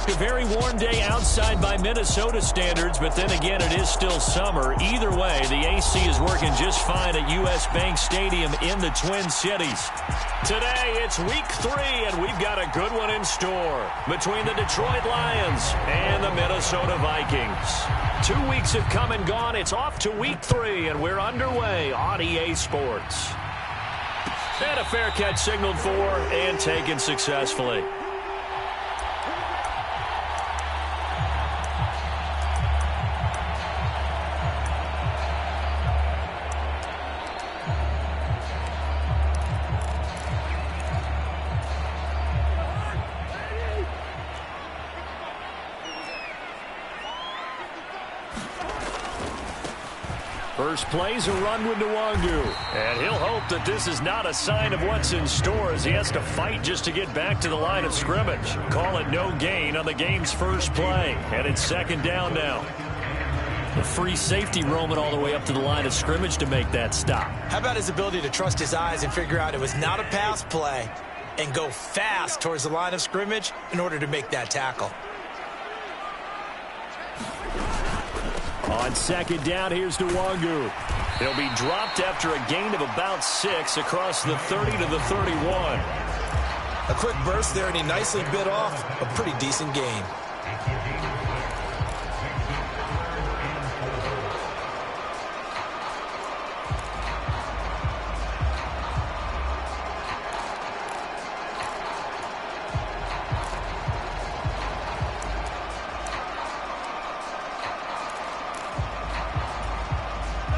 A very warm day outside by Minnesota standards, but then again, it is still summer. Either way, the AC is working just fine at U.S. Bank Stadium in the Twin Cities. Today, it's week 3, and we've got a good one in store between the Detroit Lions and the Minnesota Vikings. 2 weeks have come and gone. It's off to week 3, and we're underway on EA Sports. And a fair catch signaled for and taken successfully. First play's a run with Nwangu. And he'll hope that this is not a sign of what's in store as he has to fight just to get back to the line of scrimmage. Call it no gain on the game's first play. And it's second down now. The free safety roaming all the way up to the line of scrimmage to make that stop. How about his ability to trust his eyes and figure out it was not a pass play and go fast towards the line of scrimmage in order to make that tackle. On second down, here's Nwangu. He'll be dropped after a gain of about 6 across the 30 to the 31. A quick burst there, and he nicely bit off a pretty decent gain.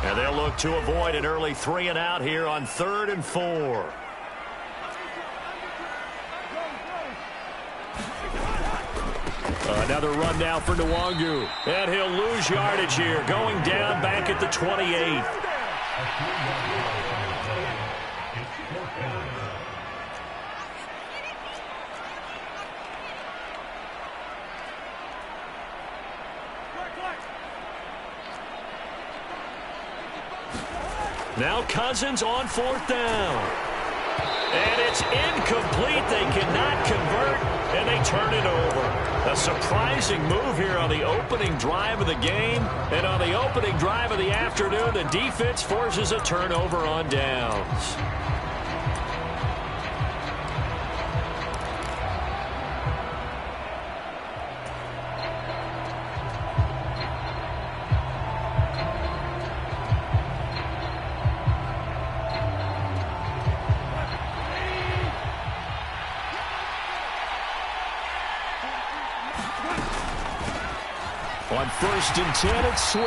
And they'll look to avoid an early 3 and out here on 3rd and 4. Another run now for Nwangu. And he'll lose yardage here, going down back at the 28. Now Cousins on 4th down. And it's incomplete. They cannot convert, and they turn it over. A surprising move here on the opening drive of the game. And on the opening drive of the afternoon, the defense forces a turnover on downs. On 1st and 10, it's Swift.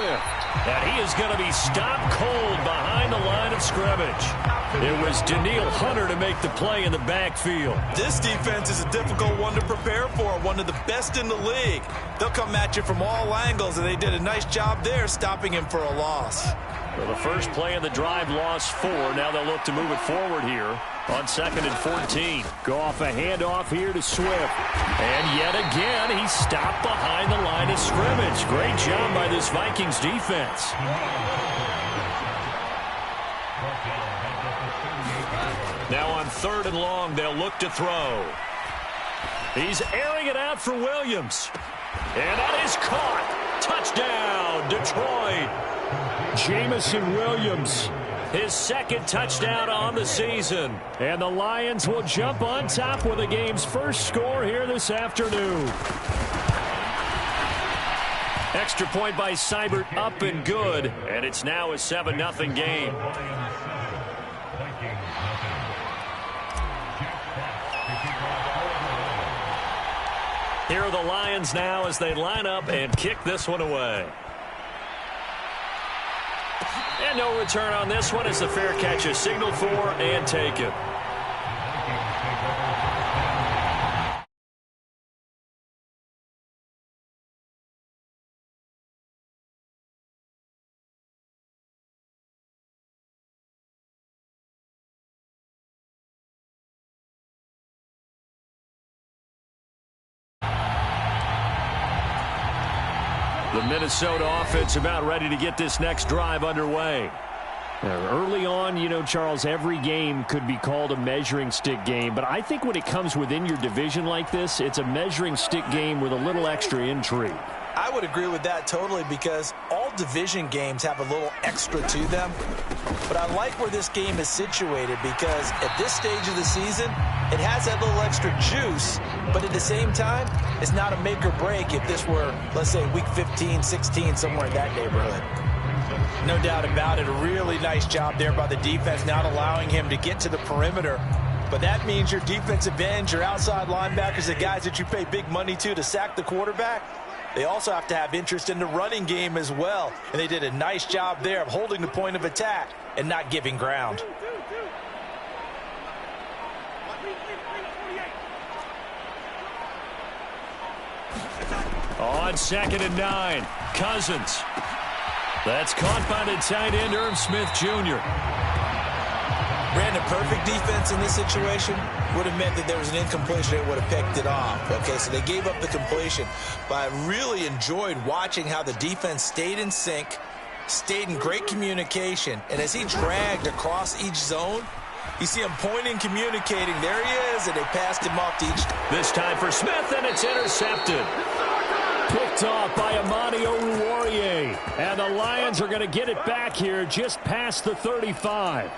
And he is going to be stopped cold behind the line of scrimmage. It was Daniil Hunter to make the play in the backfield. This defense is a difficult one to prepare for, one of the best in the league. They'll come at you from all angles, and they did a nice job there stopping him for a loss. Well, the first play of the drive lost 4. Now they'll look to move it forward here on 2nd and 14. Go off a handoff here to Swift. And yet again, he's stopped behind the line of scrimmage. Great job by this Vikings defense. Now on 3rd and long, they'll look to throw. He's airing it out for Williams. And that is caught. Touchdown, Detroit. Jamison Williams, his 2nd touchdown on the season. And the Lions will jump on top with the game's first score here this afternoon. Extra point by Seibert, up and good. And it's now a 7-0 game. Here are the Lions now as they line up and kick this one away. And no return on this one as the fair catch is signaled for and taken. The Minnesota offense about ready to get this next drive underway. Early on, you know, Charles, every game could be called a measuring stick game. But I think when it comes within your division like this, it's a measuring stick game with a little extra intrigue. I would agree with that totally because all division games have a little extra to them. But I like where this game is situated because at this stage of the season, it has that little extra juice. But at the same time, it's not a make or break if this were, let's say, week 15, 16, somewhere in that neighborhood. No doubt about it. A really nice job there by the defense, not allowing him to get to the perimeter. But that means your defensive ends, your outside linebackers, the guys that you pay big money to sack the quarterback, they also have to have interest in the running game as well. And they did a nice job there of holding the point of attack and not giving ground. On 2nd and 9, Cousins. That's caught by the tight end, Irv Smith Jr. Brandon, perfect defense in this situation would have meant that there was an incompletion. It would have picked it off. Okay, so they gave up the completion. But I really enjoyed watching how the defense stayed in sync, stayed in great communication. And as he dragged across each zone, you see him pointing, communicating. There he is, and they passed him off to each. This time for Smith, and it's intercepted. Picked off by Amani Oruwariye. And the Lions are going to get it back here just past the 35.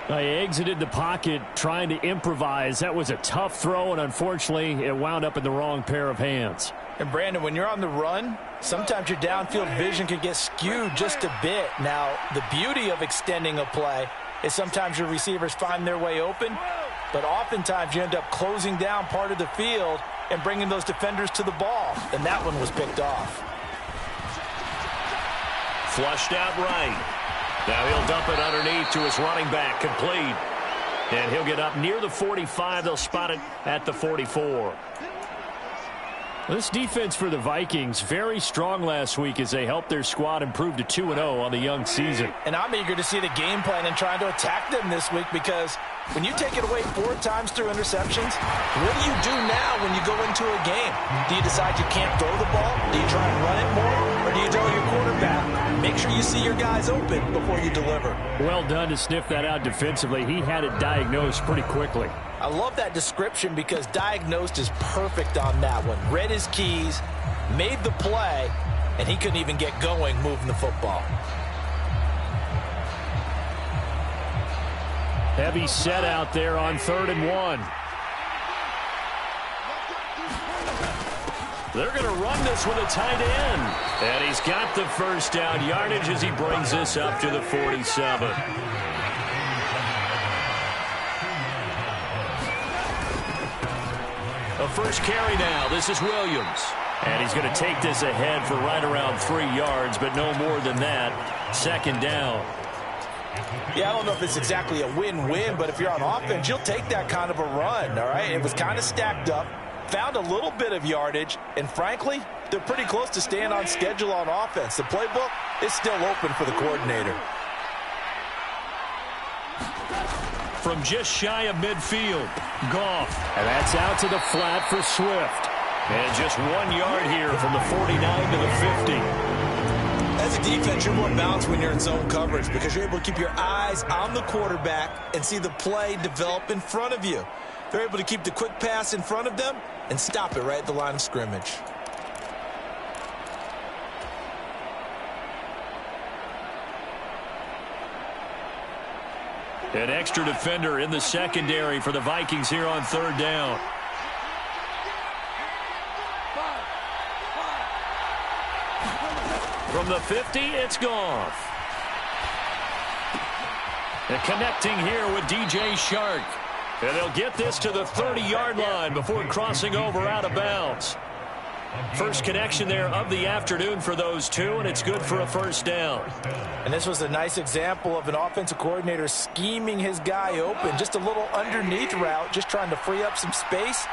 He exited the pocket trying to improvise. That was a tough throw, and unfortunately, it wound up in the wrong pair of hands. And, Brandon, when you're on the run, sometimes your downfield vision can get skewed just a bit. Now, the beauty of extending a play is sometimes your receivers find their way open, but oftentimes you end up closing down part of the field and bringing those defenders to the ball. And that one was picked off. Flushed out right. Now he'll dump it underneath to his running back, complete. And he'll get up near the 45. They'll spot it at the 44. This defense for the Vikings, very strong last week as they helped their squad improve to 2-0 on the young season. And I'm eager to see the game plan and trying to attack them this week because when you take it away 4 times through interceptions, what do you do now when you go into a game? Do you decide you can't throw the ball? Do you try and run it more? Or do you tell your quarterback, make sure you see your guys open before you deliver? Well done to sniff that out defensively. He had it diagnosed pretty quickly. I love that description because diagnosed is perfect on that one. Read his keys, made the play, and he couldn't even get going moving the football. Heavy set out there on 3rd and 1. They're going to run this with a tight end. And he's got the first down yardage as he brings this up to the 47. A first carry now. This is Williams. And he's going to take this ahead for right around 3 yards, but no more than that. 2nd down. Yeah, I don't know if it's exactly a win-win, but if you're on offense, you'll take that kind of a run, all right? It was kind of stacked up, found a little bit of yardage, and frankly, they're pretty close to staying on schedule on offense. The playbook is still open for the coordinator. From just shy of midfield, Goff. And that's out to the flat for Swift. And just 1 yard here from the 49 to the 50. As a defense, you're more balanced when you're in zone coverage because you're able to keep your eyes on the quarterback and see the play develop in front of you. They're able to keep the quick pass in front of them and stop it right at the line of scrimmage. An extra defender in the secondary for the Vikings here on 3rd down. From the 50, it's Goff. And connecting here with DJ Shark. And they'll get this to the 30-yard line before crossing over out of bounds. First connection there of the afternoon for those two, and it's good for a first down. And this was a nice example of an offensive coordinator scheming his guy open. Just a little underneath route, just trying to free up some space,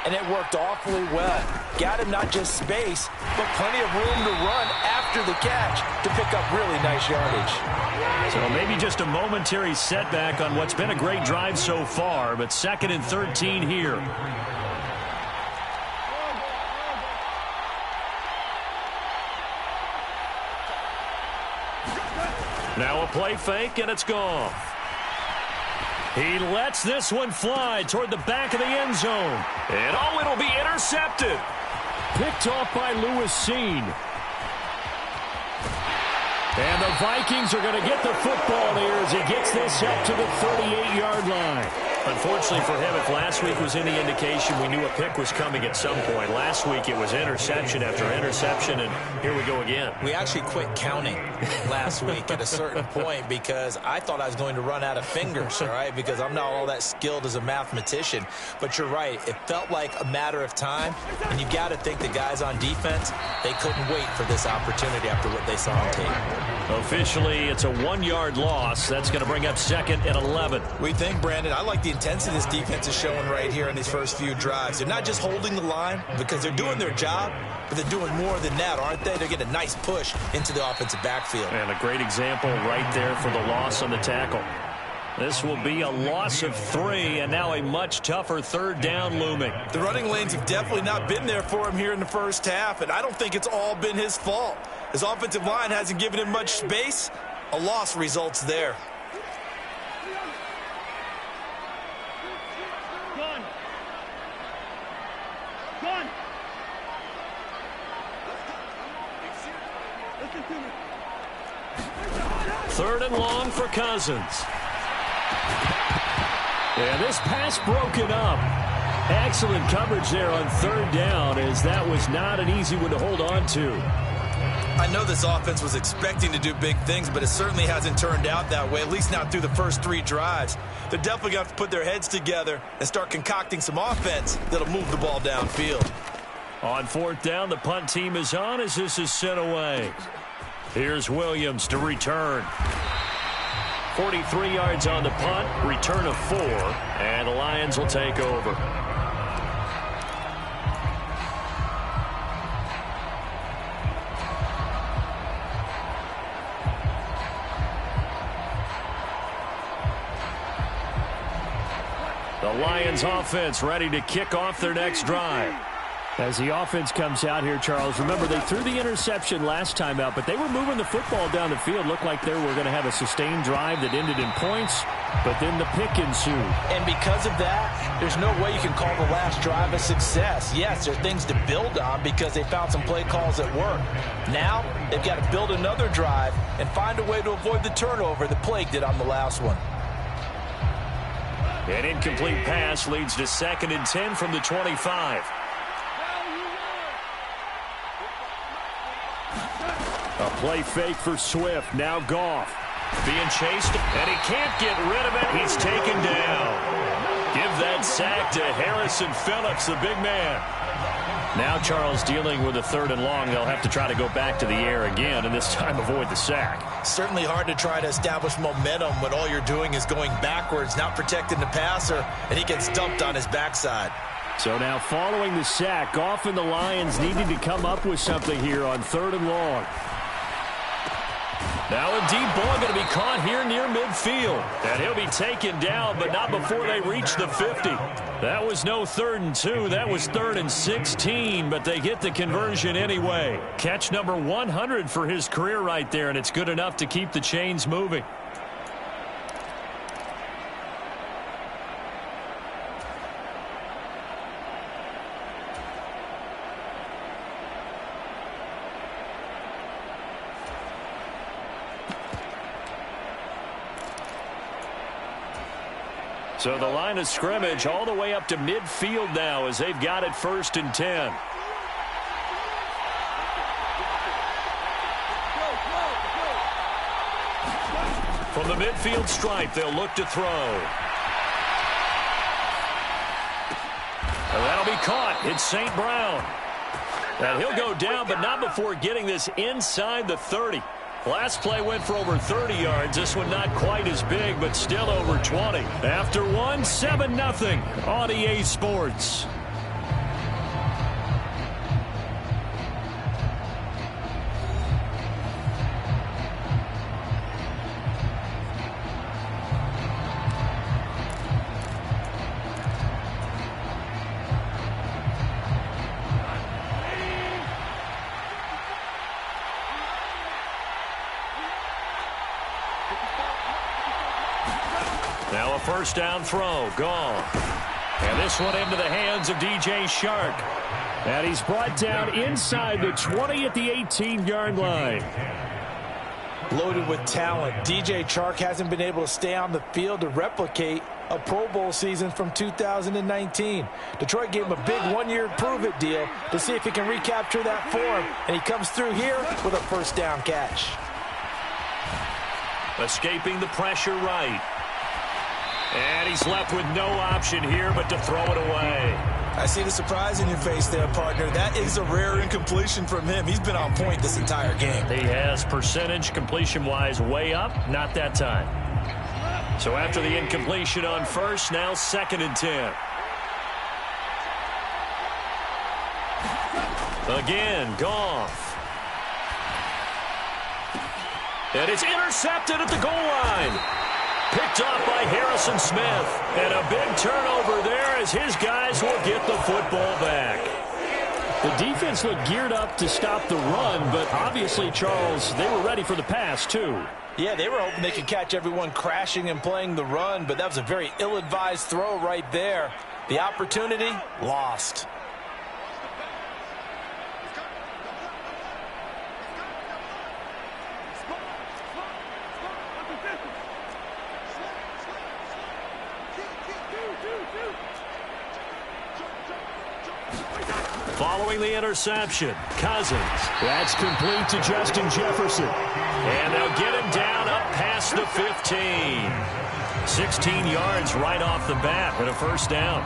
and it worked awfully well. Got him not just space, but plenty of room to run after the catch to pick up really nice yardage. So maybe just a momentary setback on what's been a great drive so far, but 2nd and 13 here. Now a play fake, and it's gone. He lets this one fly toward the back of the end zone. And it'll be intercepted. Picked off by Lewis Seen. And the Vikings are going to get the football here as he gets this up to the 38-yard line. Unfortunately for him, if last week was any indication, we knew a pick was coming at some point. Last week it was interception after interception, and here we go again. We actually quit counting last week at a certain point because I thought I was going to run out of fingers, all right, because I'm not all that skilled as a mathematician. But you're right. It felt like a matter of time, and you got to think the guys on defense, they couldn't wait for this opportunity after what they saw on tape. Officially, it's a 1-yard loss. That's going to bring up 2nd and 11. We think, Brandon, I like the intensity this defense is showing right here in these first few drives. They're not just holding the line because they're doing their job, but they're doing more than that, aren't they? They're getting a nice push into the offensive backfield. And a great example right there for the loss on the tackle. This will be a loss of 3, and now a much tougher 3rd down looming. The running lanes have definitely not been there for him here in the first half, and I don't think it's all been his fault. His offensive line hasn't given him much space. A loss results there. Gun. Gun. Listen to me. 3rd and long for Cousins. And this pass broken up. Excellent coverage there on 3rd down, as that was not an easy one to hold on to. I know this offense was expecting to do big things, but it certainly hasn't turned out that way, at least not through the first 3 drives. They're definitely going to have to put their heads together and start concocting some offense that'll move the ball downfield. On 4th down, the punt team is on as this is sent away. Here's Williams to return. 43 yards on the punt, return of 4, and the Lions will take over. The Lions offense ready to kick off their next drive. As the offense comes out here, Charles, remember they threw the interception last time out, but they were moving the football down the field. Looked like they were going to have a sustained drive that ended in points, but then the pick ensued. And because of that, there's no way you can call the last drive a success. Yes, there are things to build on because they found some play calls that work. Now, they've got to build another drive and find a way to avoid the turnover that plagued it on the last one. An incomplete pass leads to 2nd and 10 from the 25. A play fake for Swift. Now Goff. Being chased, and he can't get rid of it. He's taken down. Give that sack to Harrison Phillips, the big man. Now Charles dealing with a 3rd and long. They'll have to try to go back to the air again, and this time avoid the sack. Certainly hard to try to establish momentum when all you're doing is going backwards, not protecting the passer, and he gets dumped on his backside. So now following the sack, Goff and the Lions needing to come up with something here on 3rd and long. Now a deep ball going to be caught here near midfield. And he'll be taken down, but not before they reach the 50. That was no 3rd and 2. That was 3rd and 16, but they get the conversion anyway. Catch number 100 for his career right there, and it's good enough to keep the chains moving. So the line of scrimmage all the way up to midfield now as they've got it 1st and 10. From the midfield stripe, they'll look to throw. And that'll be caught. It's St. Brown. And he'll go down, but not before getting this inside the 30. Last play went for over 30 yards. This one not quite as big, but still over 20. After one, 7-0 on EA Sports. first down throw, gone. And this one into the hands of DJ Shark. And he's brought down inside the 20 at the 18-yard line. Loaded with talent. DJ Chark hasn't been able to stay on the field to replicate a Pro Bowl season from 2019. Detroit gave him a big one-year prove-it deal to see if he can recapture that form, and he comes through here with a first down catch. Escaping the pressure right. And he's left with no option here but to throw it away. I see the surprise in your face there, partner. That is a rare incompletion from him. He's been on point this entire game. He has percentage completion-wise way up, not that time. So after the incompletion on first, now 2nd and 10. Again, Goff. And it's intercepted at the goal line. Picked off by Harrison Smith. And a big turnover there as his guys will get the football back. The defense looked geared up to stop the run, but obviously, Charles, they were ready for the pass, too. Yeah, they were hoping they could catch everyone crashing and playing the run, but that was a very ill-advised throw right there. The opportunity, lost. Following the interception, Cousins. That's complete to Justin Jefferson. And they'll get him down up past the 15. 16 yards right off the bat and a first down.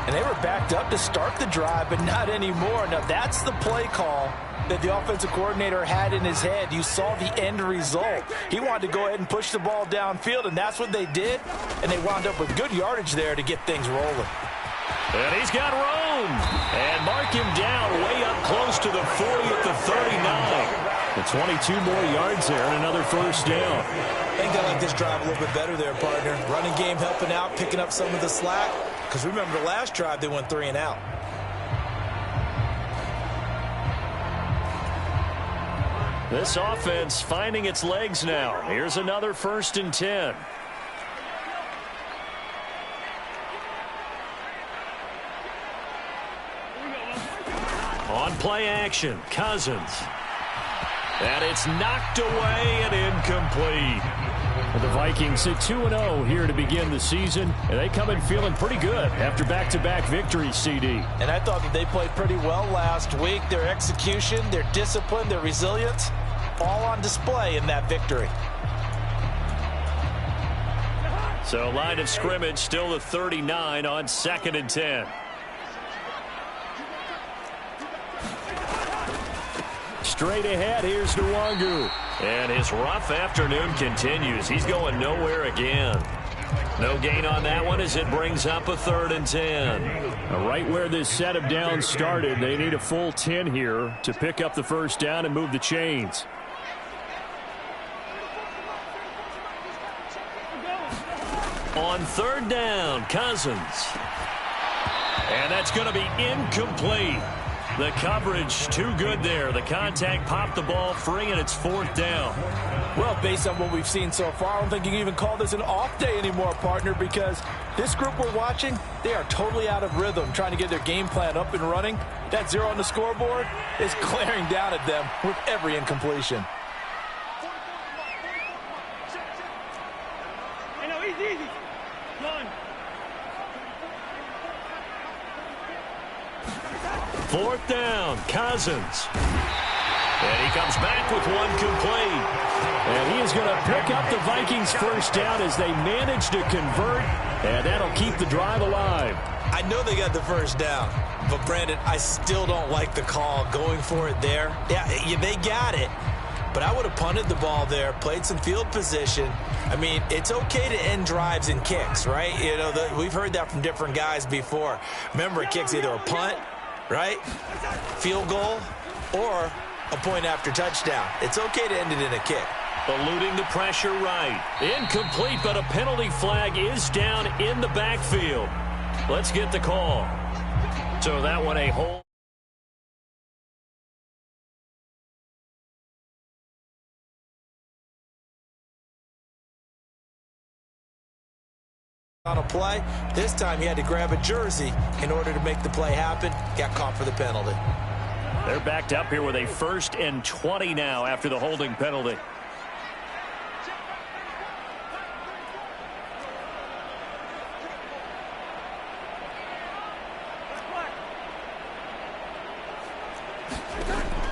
And they were backed up to start the drive, but not anymore. Now, that's the play call that the offensive coordinator had in his head. You saw the end result. He wanted to go ahead and push the ball downfield, and that's what they did. And they wound up with good yardage there to get things rolling. And he's got room. And mark him down way up close to the 40 at the 39. The 22 more yards there and another first down. I think I like this drive a little bit better there, partner. Running game helping out, picking up some of the slack. Because remember the last drive, they went 3 and out. This offense finding its legs now. Here's another 1st and 10. On play action, Cousins. And it's knocked away and incomplete. The Vikings sit 2-0 here to begin the season, and they come in feeling pretty good after back-to-back victories, CD. And I thought that they played pretty well last week. Their execution, their discipline, their resilience, all on display in that victory. So line of scrimmage still the 39 on 2nd and 10. Straight ahead, here's Nwangu. And his rough afternoon continues. He's going nowhere again. No gain on that one as it brings up a 3rd and 10. Right where this set of downs started, they need a full 10 here to pick up the first down and move the chains. On 3rd down, Cousins. And that's going to be incomplete. The coverage too good there. The contact popped the ball free, and it's 4th down. Well, based on what we've seen so far, I don't think you can even call this an off day anymore, partner, because this group we're watching, they are totally out of rhythm, trying to get their game plan up and running. That 0 on the scoreboard is glaring down at them with every incompletion. Easy. Run. 4th down, Cousins. And he comes back with one complete. And he is going to pick up the Vikings' first down as they manage to convert. And that'll keep the drive alive. I know they got the first down, but Brandon, I still don't like the call going for it there. Yeah, they got it. But I would have punted the ball there, played some field position. I mean, it's okay to end drives and kicks, right? You know, we've heard that from different guys before. Remember, a kick's either a punt, right, field goal, or a point after touchdown. It's okay to end it in a kick. Eluding the pressure right. Incomplete, but a penalty flag is down in the backfield. Let's get the call. So that one a hold. On a play, this time he had to grab a jersey in order to make the play happen. Got caught for the penalty. They're backed up here with a 1st and 20 now after the holding penalty.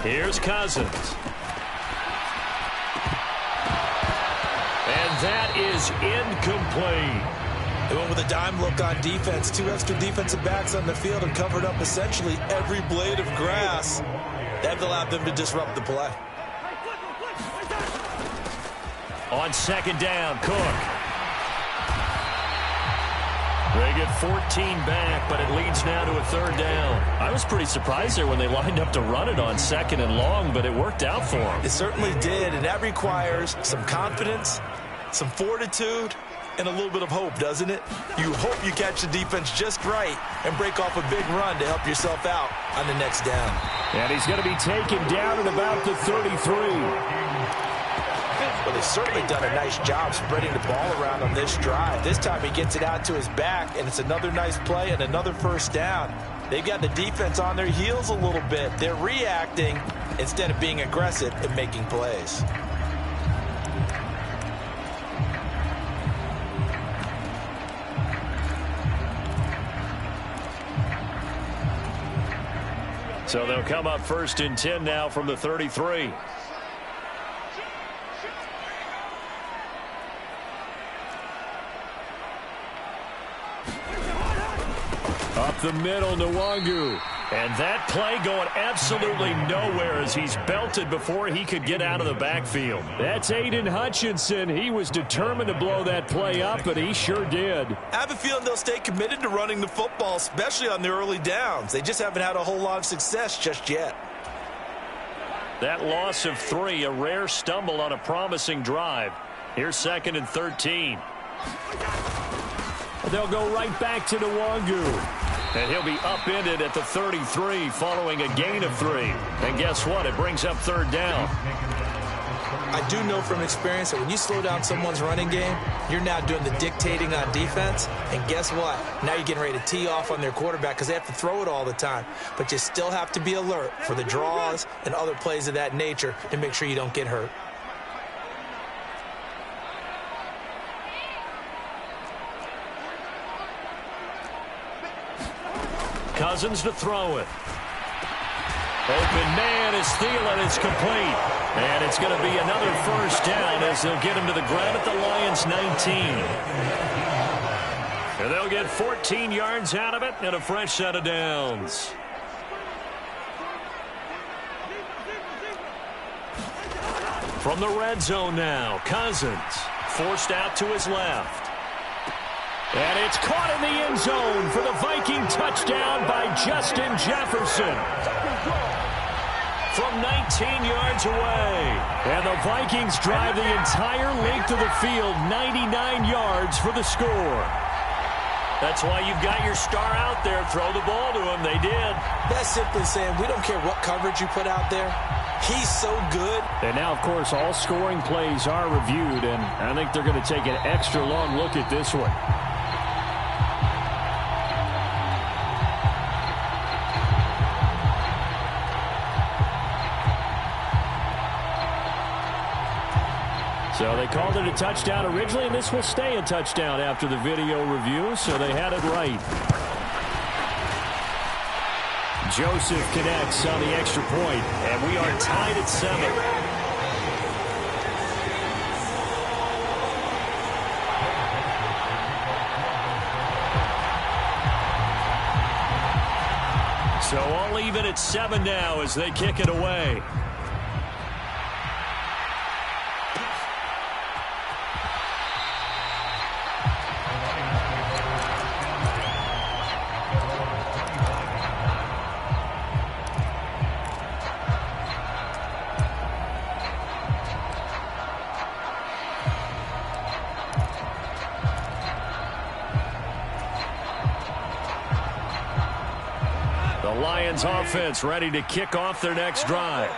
Here's Cousins. And that is incomplete. They went with a dime look on defense. 2 extra defensive backs on the field and covered up essentially every blade of grass. That allowed them to disrupt the play. On 2nd down, Cook. They get 14 back, but it leads now to a 3rd down. I was pretty surprised there when they lined up to run it on 2nd and long, but it worked out for them. It certainly did, and that requires some confidence, some fortitude, and a little bit of hope, doesn't it? You hope you catch the defense just right and break off a big run to help yourself out on the next down. And he's going to be taken down at about the 33. Well, they've certainly done a nice job spreading the ball around on this drive. This time he gets it out to his back, and it's another nice play and another 1st down. They've got the defense on their heels a little bit. They're reacting instead of being aggressive and making plays. So they'll come up 1st and 10 now from the 33. Up the middle, Nwangu. And that play going absolutely nowhere as he's belted before he could get out of the backfield. That's Aiden Hutchinson. He was determined to blow that play up, but he sure did. I have a feeling they'll stay committed to running the football, especially on the early downs. They just haven't had a whole lot of success just yet. That loss of 3, a rare stumble on a promising drive. Here's 2nd and 13. They'll go right back to Nwangu. And he'll be upended at the 33 following a gain of 3. And guess what? It brings up 3rd down. I do know from experience that when you slow down someone's running game, you're now doing the dictating on defense. And guess what? Now you're getting ready to tee off on their quarterback because they have to throw it all the time. But you still have to be alert for the draws and other plays of that nature to make sure you don't get hurt. Cousins to throw it. Open man is Thielen. It's complete. And it's going to be another 1st down as they'll get him to the ground at the Lions' 19. And they'll get 14 yards out of it and a fresh set of downs. From the red zone now, Cousins forced out to his left. And it's caught in the end zone for the Viking touchdown by Justin Jefferson. From 19 yards away. And the Vikings drive the entire length of the field, 99 yards for the score. That's why you've got your star out there. Throw the ball to him. They did. That's simply saying we don't care what coverage you put out there. He's so good. And now, of course, all scoring plays are reviewed, and I think they're going to take an extra long look at this one. So they called it a touchdown originally, and this will stay a touchdown after the video review, so they had it right. Joseph connects on the extra point, and we are tied at 7. So all even at 7 now as they kick it away. Offense ready to kick off their next drive.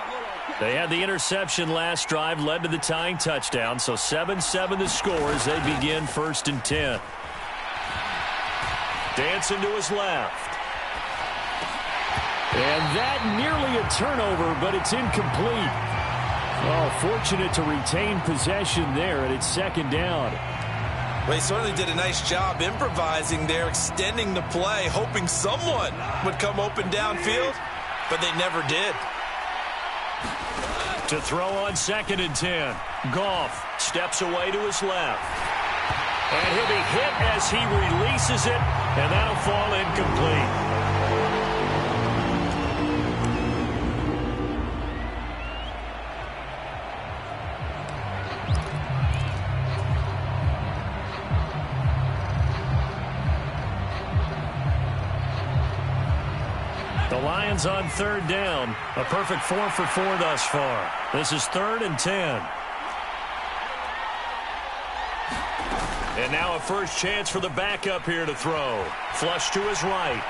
They had the interception last drive, led to the tying touchdown, so 7-7 the score as they begin 1st and 10. Dancing to his left. And that nearly a turnover, but it's incomplete. Oh, fortunate to retain possession there, and it's second down. Well, he certainly did a nice job improvising there, extending the play, hoping someone would come open downfield, but they never did. To throw on 2nd and 10. Goff steps away to his left. And he'll be hit as he releases it, and that'll fall incomplete. The Lions on 3rd down. A perfect 4 for 4 thus far. This is 3rd and 10. And now a first chance for the backup here to throw. Flush to his right.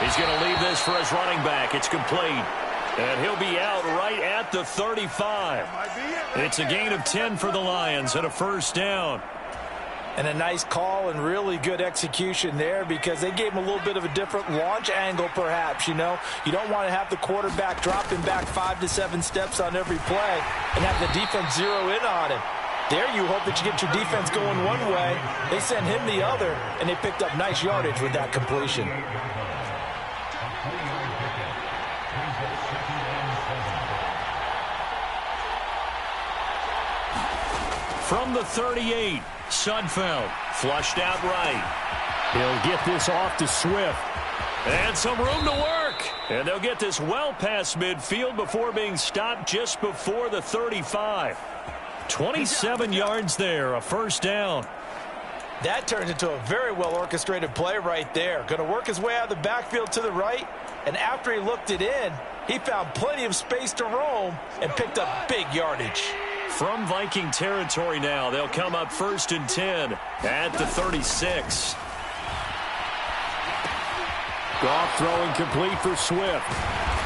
He's going to leave this for his running back. It's complete. And he'll be out right at the 35. It's a gain of 10 for the Lions and a first down. And a nice call and really good execution there because they gave him a little bit of a different launch angle perhaps, you know. You don't want to have the quarterback dropping back 5 to 7 steps on every play and have the defense zero in on him. There you hope that you get your defense going one way. They sent him the other, and they picked up nice yardage with that completion. From the 38, Sudfeld flushed out right. He'll get this off to Swift. And some room to work. And they'll get this well past midfield before being stopped just before the 35. 27 yards there, a first down. That turned into a very well-orchestrated play right there. Going to work his way out of the backfield to the right. And after he looked it in, he found plenty of space to roam and picked up big yardage. From Viking territory now, they'll come up 1st and 10 at the 36. Goff throwing complete for Swift.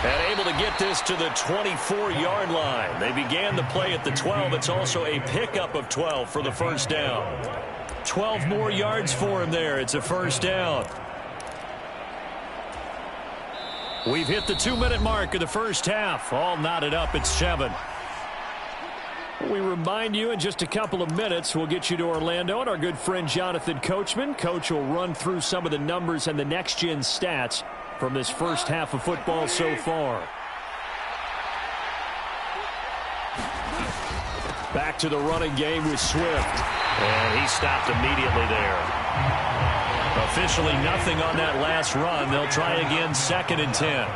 And able to get this to the 24-yard line. They began the play at the 12. It's also a pickup of 12 for the first down. 12 more yards for him there. It's a first down. We've hit the 2-minute mark of the first half. All knotted up at 7. We remind you in just a couple of minutes we'll get you to Orlando and our good friend Jonathan Coachman. Coach will run through some of the numbers and the next-gen stats from this first half of football so far. Back to the running game with Swift. And he stopped immediately there. Officially nothing on that last run. They'll try again 2nd and 10.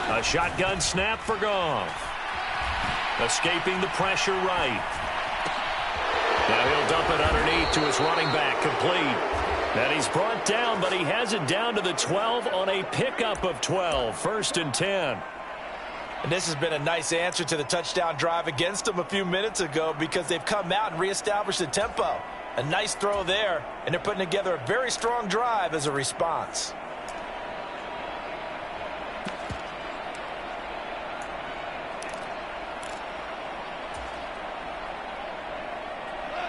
A shotgun snap for Goff. Escaping the pressure right. Now he'll dump it underneath to his running back, complete. And he's brought down, but he has it down to the 12 on a pickup of 12. 1st and 10. And this has been a nice answer to the touchdown drive against them a few minutes ago because they've come out and reestablished the tempo. A nice throw there, and they're putting together a very strong drive as a response.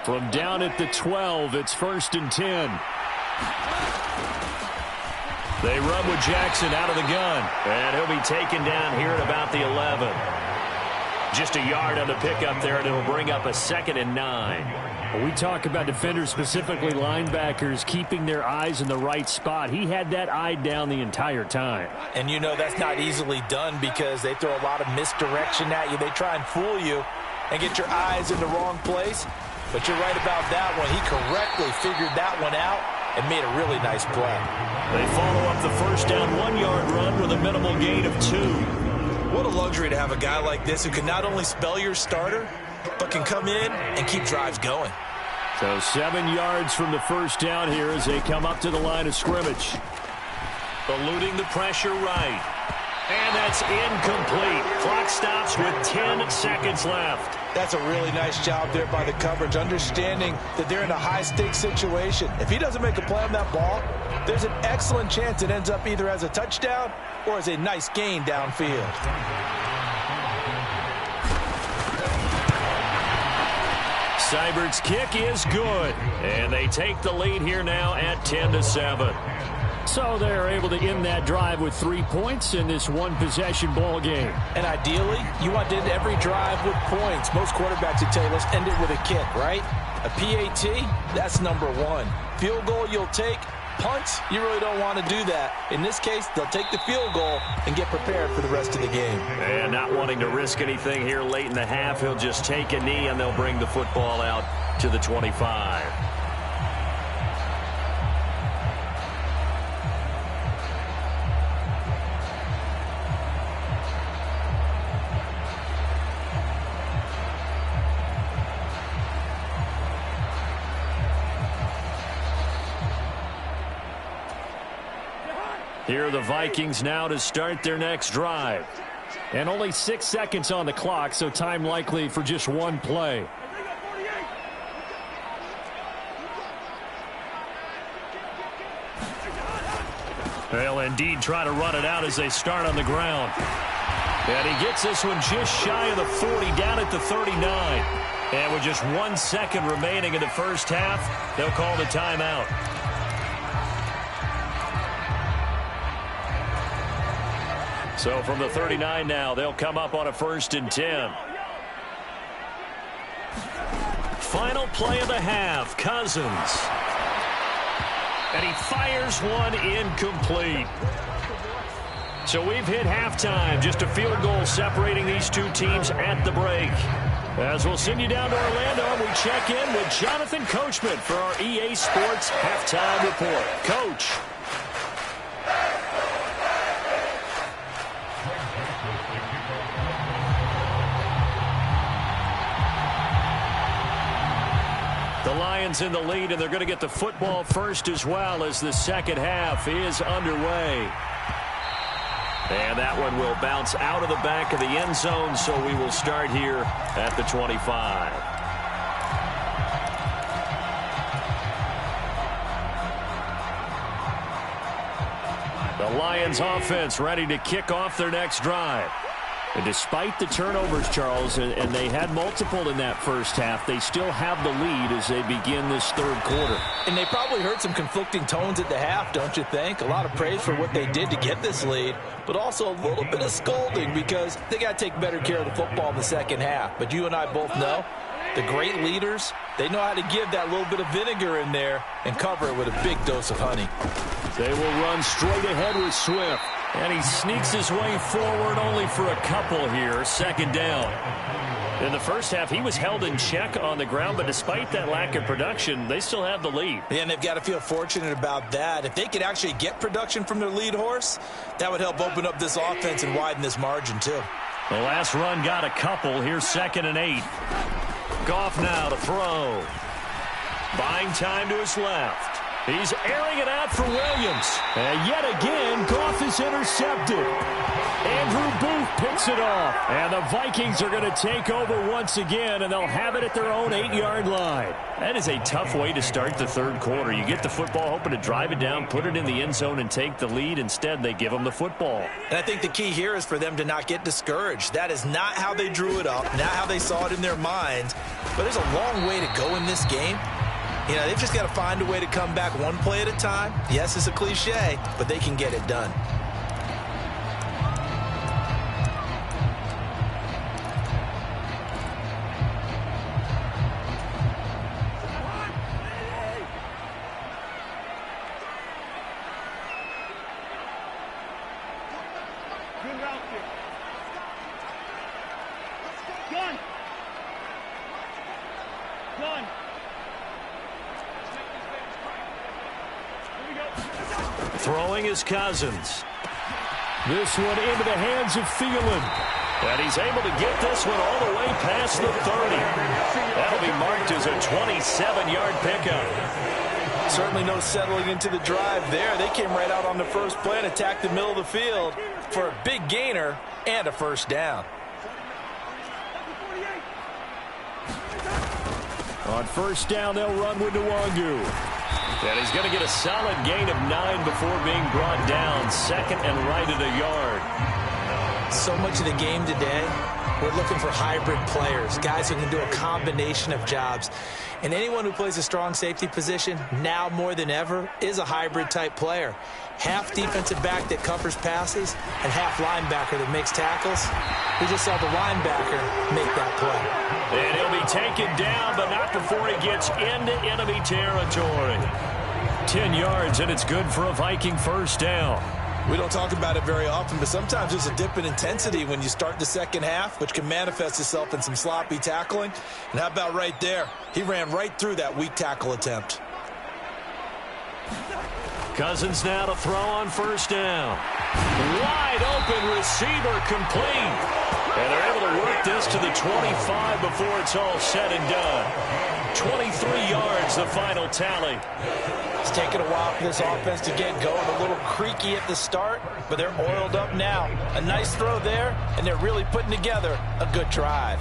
From down at the 12, it's 1st and 10. They run with Jackson out of the gun. And he'll be taken down here at about the 11. Just a yard on the pickup there, and it'll bring up a 2nd and 9. When we talk about defenders, specifically linebackers, keeping their eyes in the right spot. He had that eye down the entire time. And you know that's not easily done because they throw a lot of misdirection at you. They try and fool you and get your eyes in the wrong place. But you're right about that one. He correctly figured that one out and made a really nice play. They follow up the first down 1-yard run with a minimal gain of 2. What a luxury to have a guy like this who can not only spell your starter, but can come in and keep drives going. So 7 yards from the first down here as they come up to the line of scrimmage. Eluding the pressure right. And that's incomplete. Clock stops stops with 10 seconds left. That's a really nice job there by the coverage, understanding that they're in a high-stakes situation. If he doesn't make a play on that ball, there's an excellent chance it ends up either as a touchdown or as a nice gain downfield. Seibert's kick is good, and they take the lead here now at 10-7. So they're able to end that drive with 3 points in this one-possession ball game. And ideally, you want to end every drive with points. Most quarterbacks would tell you, let's end it with a kick, right? A PAT, that's number one. Field goal you'll take. Punts, you really don't want to do that. In this case, they'll take the field goal and get prepared for the rest of the game. And not wanting to risk anything here late in the half, he'll just take a knee, and they'll bring the football out to the 25. Here are the Vikings now to start their next drive. And only 6 seconds on the clock, so time likely for just one play. They'll indeed try to run it out as they start on the ground. And he gets this one just shy of the 40, down at the 39. And with just 1 second remaining in the first half, they'll call the timeout. So from the 39 now, they'll come up on a 1st and 10. Final play of the half, Cousins. And he fires one incomplete. So we've hit halftime, just a field goal separating these two teams at the break. As we'll send you down to Orlando, and we check in with Jonathan Coachman for our EA Sports Halftime Report. Coach. The Lions in the lead, and they're going to get the football first as well as the second half is underway. And that one will bounce out of the back of the end zone, so we will start here at the 25. The Lions offense ready to kick off their next drive. And despite the turnovers, Charles, and they had multiple in that first half, they still have the lead as they begin this third quarter. And they probably heard some conflicting tones at the half, don't you think? A lot of praise for what they did to get this lead, but also a little bit of scolding because they got to take better care of the football in the second half. But you and I both know the great leaders, they know how to give that little bit of vinegar in there and cover it with a big dose of honey. They will run straight ahead with Swift. And he sneaks his way forward only for a couple here. Second down. In the first half, he was held in check on the ground, but despite that lack of production, they still have the lead. Yeah, and they've got to feel fortunate about that. If they could actually get production from their lead horse, that would help open up this offense and widen this margin, too. The last run got a couple. Here's 2nd and 8. Goff now to throw. Buying time to his left. He's airing it out for Williams. And yet again, Goff is intercepted. Andrew Booth picks it off. And the Vikings are going to take over once again, and they'll have it at their own 8-yard line. That is a tough way to start the third quarter. You get the football, hoping to drive it down, put it in the end zone, and take the lead. Instead, they give them the football. And I think the key here is for them to not get discouraged. That is not how they drew it up, not how they saw it in their minds. But there's a long way to go in this game. You know, they've just got to find a way to come back one play at a time. Yes, it's a cliche, but they can get it done. Good route there. Gun. Gun. Throwing is Cousins. This one into the hands of Thielen. And he's able to get this one all the way past the 30. That'll be marked as a 27-yard pickup. Certainly no settling into the drive there. They came right out on the first play and attacked the middle of the field for a big gainer and a first down. On first down, they'll run with Nwangu. And he's going to get a solid gain of 9 before being brought down. Second and right at a yard. So much of the game today, we're looking for hybrid players, guys who can do a combination of jobs. And anyone who plays a strong safety position, now more than ever, is a hybrid-type player. Half defensive back that covers passes and half linebacker that makes tackles. We just saw the linebacker make that play. And he'll be taken down, but not before he gets into enemy territory. 10 yards, and it's good for a Viking first down. We don't talk about it very often, but sometimes there's a dip in intensity when you start the second half, which can manifest itself in some sloppy tackling. And how about right there? He ran right through that weak tackle attempt. Cousins now to throw on first down. Wide open receiver complete. And they're able to work this to the 25 before it's all said and done. 23 yards, the final tally. It's taken a while for this offense to get going. A little creaky at the start, but they're oiled up now. A nice throw there, and they're really putting together a good drive.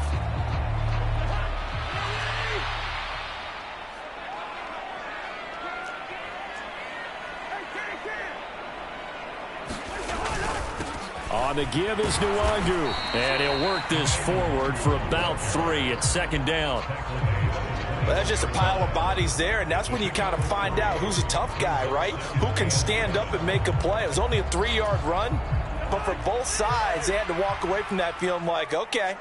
On the give is Nwangu. And he'll work this forward for about 3 at second down. Well, that's just a pile of bodies there, and that's when you kind of find out who's a tough guy, right? Who can stand up and make a play. It was only a 3-yard run, but for both sides, they had to walk away from that feeling like, okay,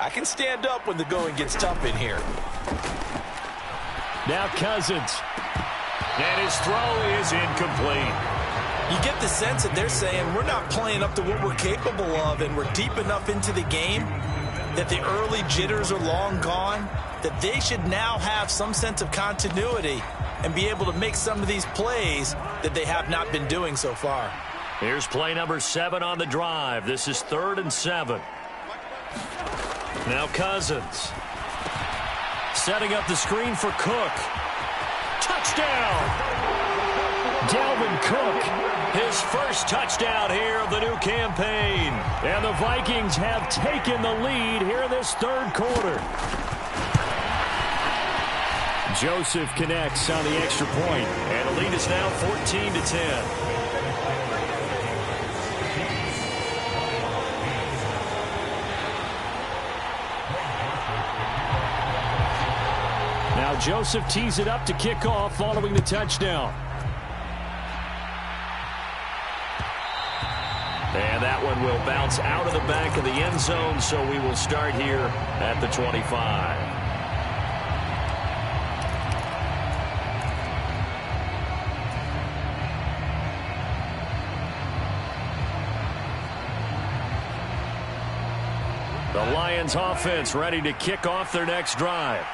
I can stand up when the going gets tough in here. Now Cousins. And his throw is incomplete. You get the sense that they're saying we're not playing up to what we're capable of, and we're deep enough into the game that the early jitters are long gone, that they should now have some sense of continuity and be able to make some of these plays that they have not been doing so far. Here's play number 7 on the drive. This is 3rd and 7. Now Cousins. Setting up the screen for Cook. Touchdown! Dalvin Cook. His first touchdown here of the new campaign. And the Vikings have taken the lead here in this third quarter. Joseph connects on the extra point. And the lead is now 14-10. Now Joseph tees it up to kick off following the touchdown. And that one will bounce out of the back of the end zone, so we will start here at the 25. The Lions offense ready to kick off their next drive.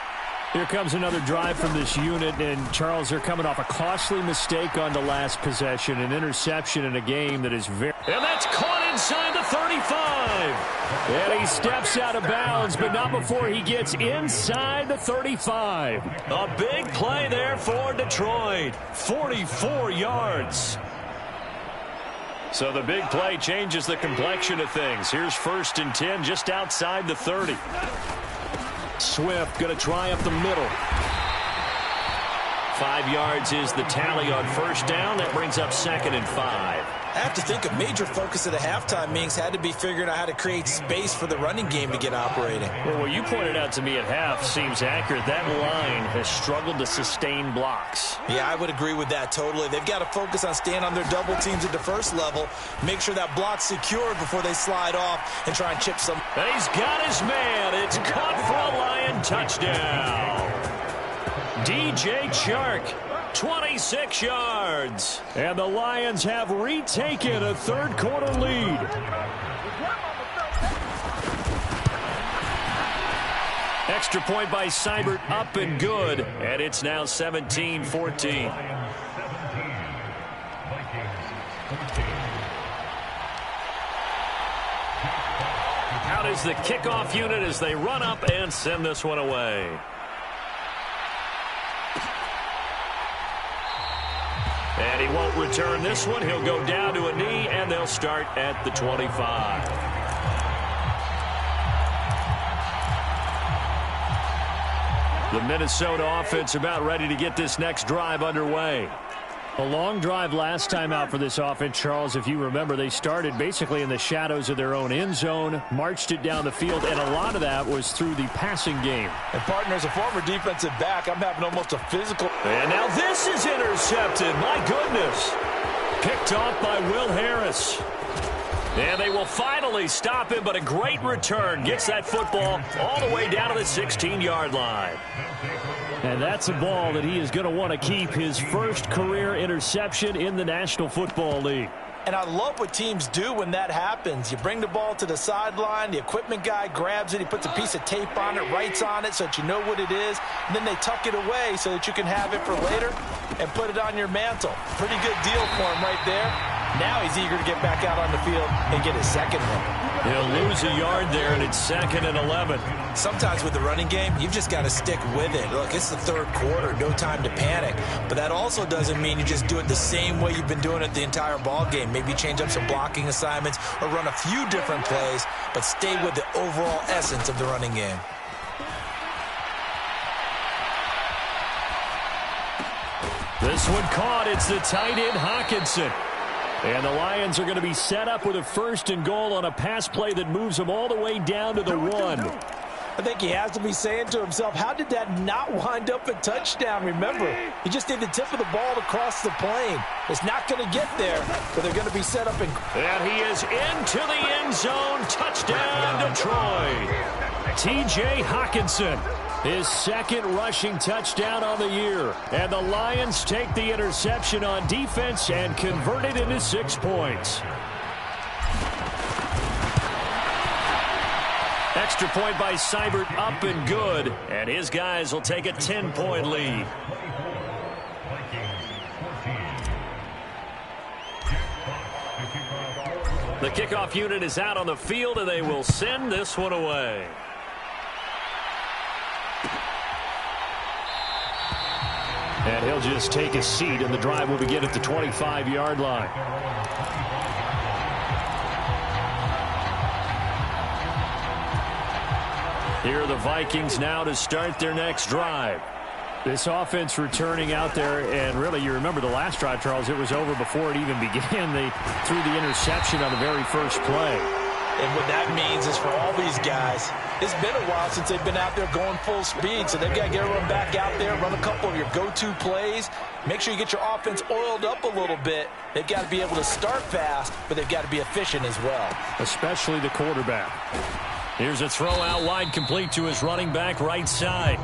Here comes another drive from this unit, and Charles, they're coming off a costly mistake on the last possession, an interception in a game that is very... And that's caught inside the 35. And he steps out of bounds, but not before he gets inside the 35. A big play there for Detroit. 44 yards. So the big play changes the complexion of things. Here's 1st and 10 just outside the 30. Swift going to try up the middle. 5 yards is the tally on first down. That brings up 2nd and 5. I have to think a major focus of the halftime meetings had to be figuring out how to create space for the running game to get operating. Well, what you pointed out to me at half seems accurate. That line has struggled to sustain blocks. Yeah, I would agree with that totally. They've got to focus on staying on their double teams at the first level, make sure that block's secured before they slide off and try and chip some. And he's got his man. It's caught for a Lion touchdown. DJ Chark. 26 yards. And the Lions have retaken a third quarter lead. Extra point by Seibert up and good. And it's now 17-14. Out is the kickoff unit as they run up and send this one away. And he won't return this one. He'll go down to a knee, and they'll start at the 25. The Minnesota offense about ready to get this next drive underway. A long drive last time out for this offense, Charles. If you remember, they started basically in the shadows of their own end zone, marched it down the field, and a lot of that was through the passing game. And partner, as a former defensive back, I'm having almost a physical. And now this is intercepted. My goodness. Picked off by Will Harris. And they will finally stop him, but a great return. Gets that football all the way down to the 16-yard line. And that's a ball that he is going to want to keep, his first career interception in the National Football League. And I love what teams do when that happens. You bring the ball to the sideline, the equipment guy grabs it, he puts a piece of tape on it, writes on it so that you know what it is, and then they tuck it away so that you can have it for later and put it on your mantle. Pretty good deal for him right there. Now he's eager to get back out on the field and get his second one. He'll lose a yard there, and it's 2nd and 11. Sometimes with the running game, you've just got to stick with it. Look, it's the third quarter, no time to panic. But that also doesn't mean you just do it the same way you've been doing it the entire ball game. Maybe change up some blocking assignments or run a few different plays, but stay with the overall essence of the running game. This one caught. It's the tight end, Hockenson. And the Lions are going to be set up with a 1st and goal on a pass play that moves them all the way down to the 1. I think he has to be saying to himself, how did that not wind up a touchdown? Remember, he just did the tip of the ball across the plane. It's not going to get there, but they're going to be set up. And he is into the end zone. Touchdown, Detroit. T.J. Hockenson, his 2nd rushing touchdown on the year. And the Lions take the interception on defense and convert it into 6 points. Extra point by Seibert, up and good. And his guys will take a 10-point lead. The kickoff unit is out on the field, and they will send this one away. And he'll just take a seat, and the drive will begin at the 25-yard line. Here are the Vikings now to start their next drive. This offense returning out there, and really, you remember the last drive, Charles, it was over before it even began. They threw the interception on the very first play. And what that means is for all these guys, it's been a while since they've been out there going full speed, so they've got to get everyone back out there, run a couple of your go-to plays, make sure you get your offense oiled up a little bit. They've got to be able to start fast, but they've got to be efficient as well. Especially the quarterback. Here's a throw out wide, complete to his running back right side.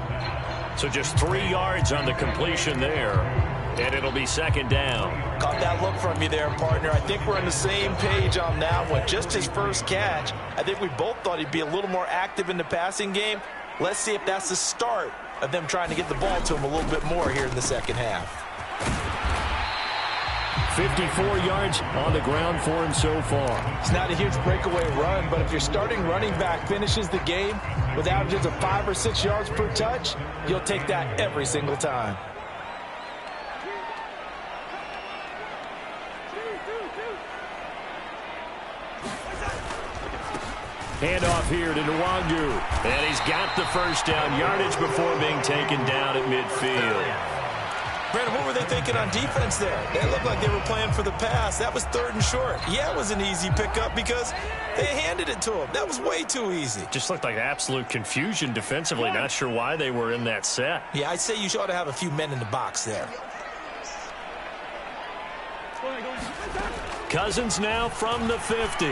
So just 3 yards on the completion there, and it'll be 2nd down. Caught that look from you there, partner. I think we're on the same page on that one. Just his first catch. I think we both thought he'd be a little more active in the passing game. Let's see if that's the start of them trying to get the ball to him a little bit more here in the second half. 54 yards on the ground for him so far. It's not a huge breakaway run, but if your starting running back finishes the game with averages of 5 or 6 yards per touch, you'll take that every single time. Handoff here to Nwangu. And he's got the first down, yardage before being taken down at midfield. Brandon, what were they thinking on defense there? They looked like they were playing for the pass. That was 3rd and short. Yeah, it was an easy pickup because they handed it to him. That was way too easy. Just looked like absolute confusion defensively. Not sure why they were in that set. Yeah, I'd say you ought to have a few men in the box there. Cousins now from the 50.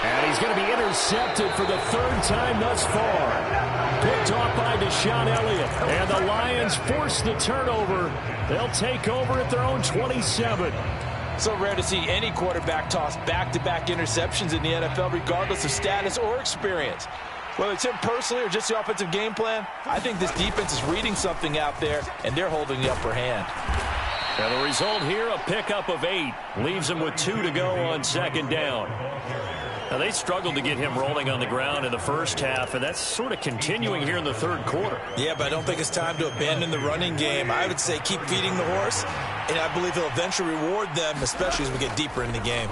And he's going to be intercepted for the 3rd time thus far. Picked off by Deshaun Elliott. And the Lions force the turnover. They'll take over at their own 27. So rare to see any quarterback toss back-to-back interceptions in the NFL, regardless of status or experience. Whether it's him personally or just the offensive game plan, I think this defense is reading something out there, and they're holding the upper hand. And the result here, a pickup of 8. Leaves them with 2 to go on 2nd down. Now, they struggled to get him rolling on the ground in the first half, and that's sort of continuing here in the 3rd quarter. Yeah, but I don't think it's time to abandon the running game. I would say keep feeding the horse, and I believe he'll eventually reward them, especially as we get deeper in the game.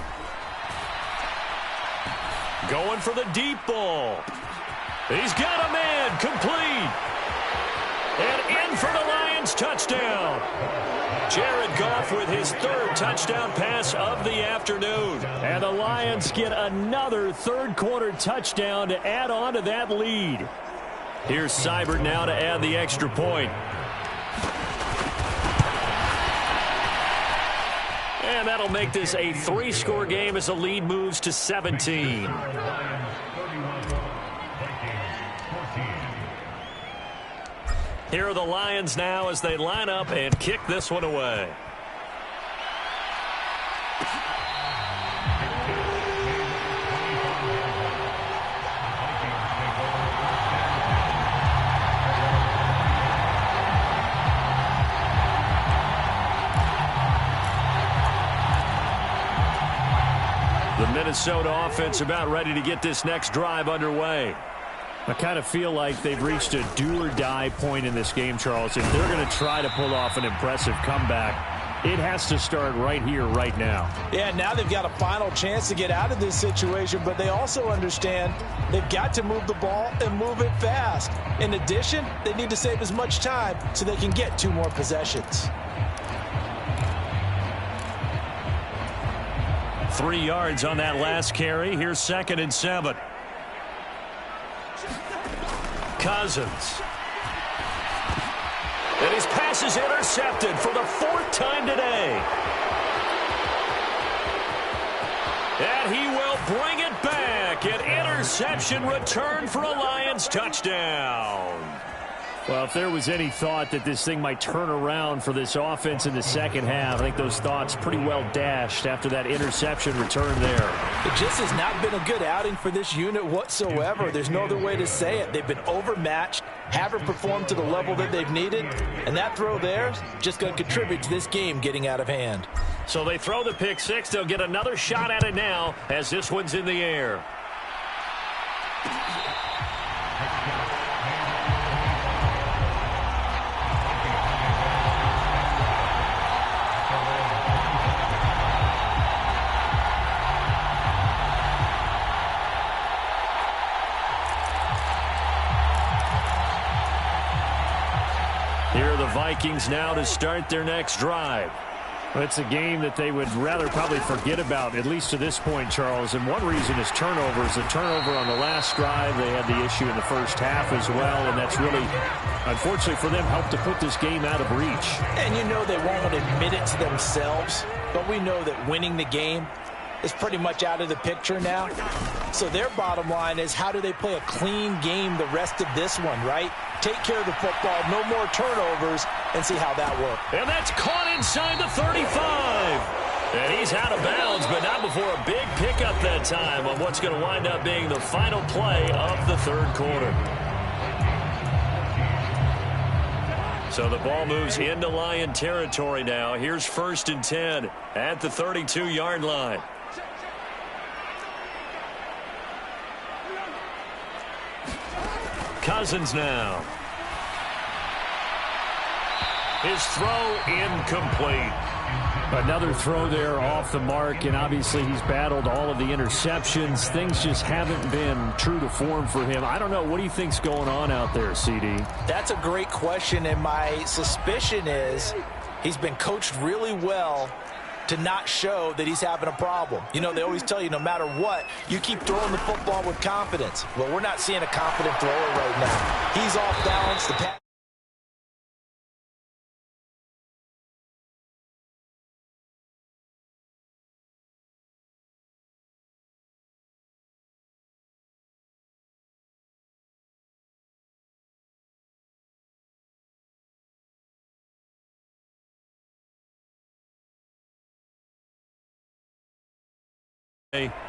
Going for the deep ball. He's got a man, complete. in for the Lions touchdown. Jared Goff with his third touchdown pass of the afternoon. And the Lions get another third-quarter touchdown to add on to that lead. Here's Seibert now to add the extra point. And that'll make this a 3-score game as the lead moves to 17. Here are the Lions now as they line up and kick this one away. The Minnesota offense about ready to get this next drive underway. I kind of feel like they've reached a do-or-die point in this game, Charles. If they're going to try to pull off an impressive comeback, it has to start right here, right now. Yeah, now they've got a final chance to get out of this situation, but they also understand they've got to move the ball and move it fast. In addition, they need to save as much time so they can get 2 more possessions. 3 yards on that last carry. Here's 2nd and 7. Cousins. And his pass is intercepted for the 4th time today. And he will bring it back. An interception return for a Lions touchdown. Well, if there was any thought that this thing might turn around for this offense in the second half, I think those thoughts pretty well dashed after that interception return there. It just has not been a good outing for this unit whatsoever. There's no other way to say it. They've been overmatched, haven't performed to the level that they've needed, and that throw there is just going to contribute to this game getting out of hand. So they throw the pick six. They'll get another shot at it now as this one's in the air. Here are the Vikings now to start their next drive. Well, it's a game that they would rather probably forget about, at least to this point, Charles. And one reason is turnovers. A turnover on the last drive. They had the issue in the first half as well, and that's really, unfortunately for them, helped to put this game out of reach. And you know they won't admit it to themselves, but we know that winning the game is pretty much out of the picture now. So their bottom line is, how do they play a clean game the rest of this one, right? Take care of the football, no more turnovers, and see how that works. And that's caught inside the 35. And he's out of bounds, but not before a big pickup that time on what's going to wind up being the final play of the third quarter. So the ball moves into Lion territory now. Here's 1st and 10 at the 32-yard line. Cousins now. His throw incomplete. Another throw there off the mark, and obviously he's battled all of the interceptions. Things just haven't been true to form for him. I don't know. What do you think's going on out there, CD? That's a great question, and my suspicion is he's been coached really well to not show that he's having a problem. You know, they always tell you no matter what, you keep throwing the football with confidence. Well, we're not seeing a confident thrower right now. He's off balance. The pass.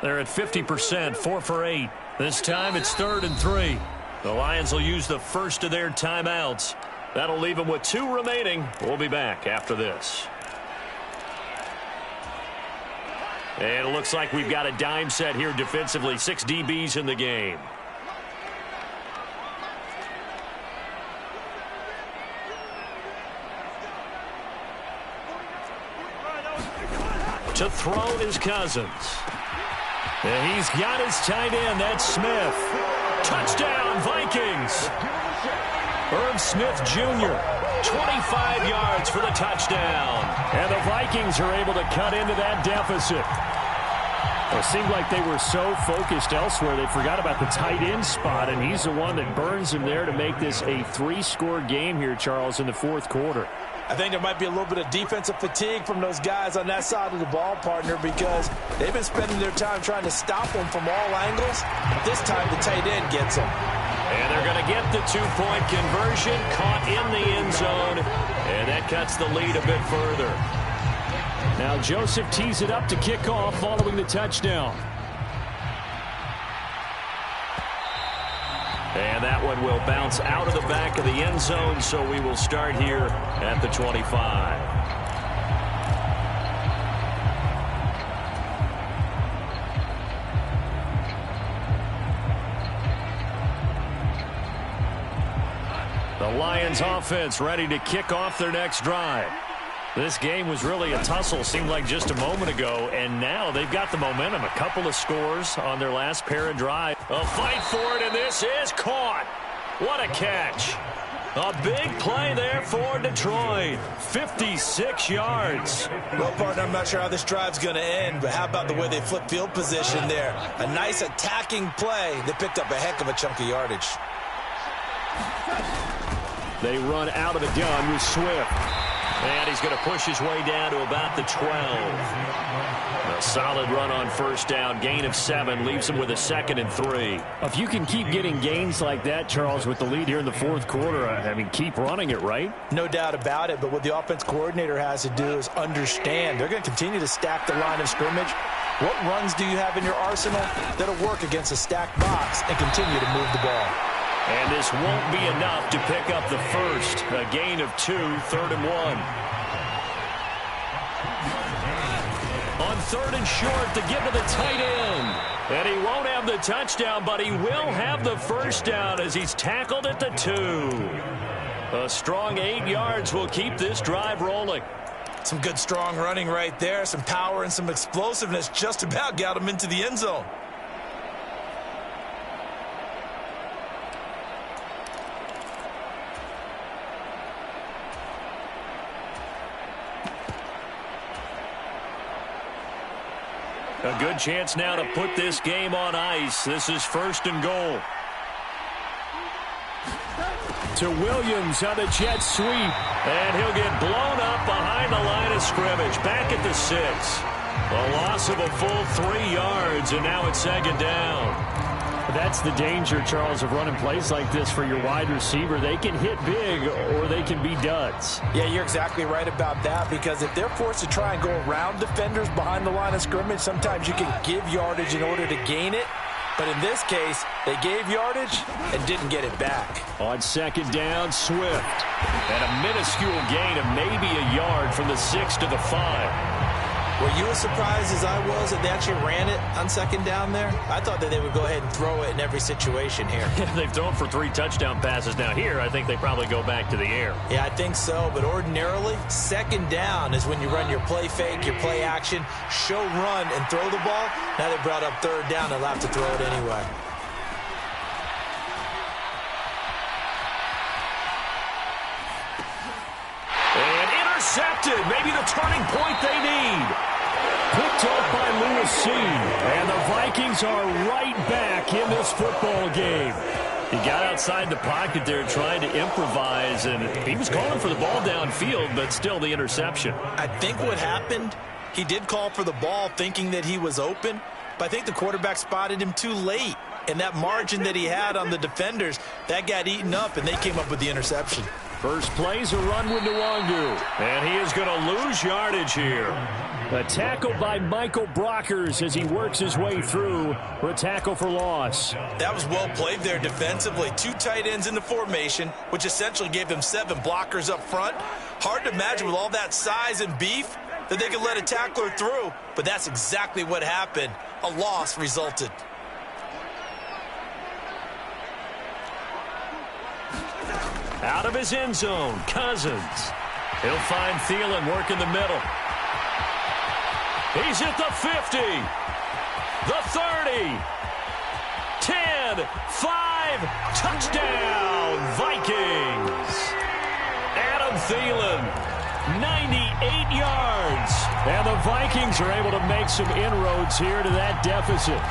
They're at 50%, 4 for 8. This time it's 3rd and 3. The Lions will use the first of their timeouts. That'll leave them with 2 remaining. We'll be back after this. And it looks like we've got a dime set here defensively. 6 DBs in the game. To throw is Cousins. And he's got his tight end. That's Smith. Touchdown, Vikings. Irv Smith Jr., 25 yards for the touchdown. And the Vikings are able to cut into that deficit. Well, it seemed like they were so focused elsewhere they forgot about the tight end spot, and he's the one that burns him there to make this a 3-score game here, Charles, in the fourth quarter. I think there might be a little bit of defensive fatigue from those guys on that side of the ball, partner, because they've been spending their time trying to stop them from all angles. This time the tight end gets them. And they're going to get the 2-point conversion, caught in the end zone, and that cuts the lead a bit further. Now Joseph tees it up to kick off following the touchdown. And that one will bounce out of the back of the end zone, so we will start here at the 25. The Lions offense ready to kick off their next drive. This game was really a tussle, seemed like just a moment ago, and now they've got the momentum. A couple of scores on their last pair of drives. A fight for it, and this is caught. What a catch. A big play there for Detroit. 56 yards. Well, partner, I'm not sure how this drive's going to end, but how about the way they flip field position there? A nice attacking play that picked up a heck of a chunk of yardage. They run out of the gun with Swift. And he's going to push his way down to about the 12. A solid run on first down. Gain of 7 leaves him with a 2nd and 3. If you can keep getting gains like that, Charles, with the lead here in the fourth quarter, I mean, keep running it, right? No doubt about it, but what the offense coordinator has to do is understand they're going to continue to stack the line of scrimmage. What runs do you have in your arsenal that'll work against a stacked box and continue to move the ball? And this won't be enough to pick up the first. A gain of 2, 3rd and 1. On 3rd and short to get to the tight end. And he won't have the touchdown, but he will have the first down as he's tackled at the 2. A strong 8 yards will keep this drive rolling. Some good strong running right there. Some power and some explosiveness just about got him into the end zone. A good chance now to put this game on ice. This is 1st and goal. To Williams on the jet sweep. And he'll get blown up behind the line of scrimmage. Back at the 6. A loss of a full 3 yards, and now it's 2nd down. That's the danger, Charles, of running plays like this for your wide receiver. They can hit big or they can be duds. Yeah, you're exactly right about that, because if they're forced to try and go around defenders behind the line of scrimmage, sometimes you can give yardage in order to gain it. But in this case, they gave yardage and didn't get it back. On 2nd down, Swift. And a minuscule gain of maybe a yard from the 6 to the 5. Were you as surprised as I was that they actually ran it on 2nd down there? I thought that they would go ahead and throw it in every situation here. They've thrown for 3 touchdown passes. Now here, I think they probably go back to the air. Yeah, I think so. But ordinarily, 2nd down is when you run your play fake, your play action, show run, and throw the ball. Now they brought up 3rd down. They'll have to throw it anyway. And intercepted. Maybe the turning point they need. Picked up by Lewis C. And the Vikings are right back in this football game. He got outside the pocket there trying to improvise, and he was calling for the ball downfield, but still the interception. I think what happened, he did call for the ball thinking that he was open, but I think the quarterback spotted him too late. And that margin that he had on the defenders, that got eaten up, and they came up with the interception. First play's a run with Nwangu. And he is going to lose yardage here. A tackle by Michael Brockers as he works his way through for a tackle for loss. That was well played there defensively. 2 tight ends in the formation, which essentially gave them 7 blockers up front. Hard to imagine with all that size and beef that they could let a tackler through, but that's exactly what happened. A loss resulted. Out of his end zone, Cousins. He'll find Thielen work in the middle. He's at the 50, the 30, 10, 5, touchdown, Vikings. And the Vikings are able to make some inroads here to that deficit.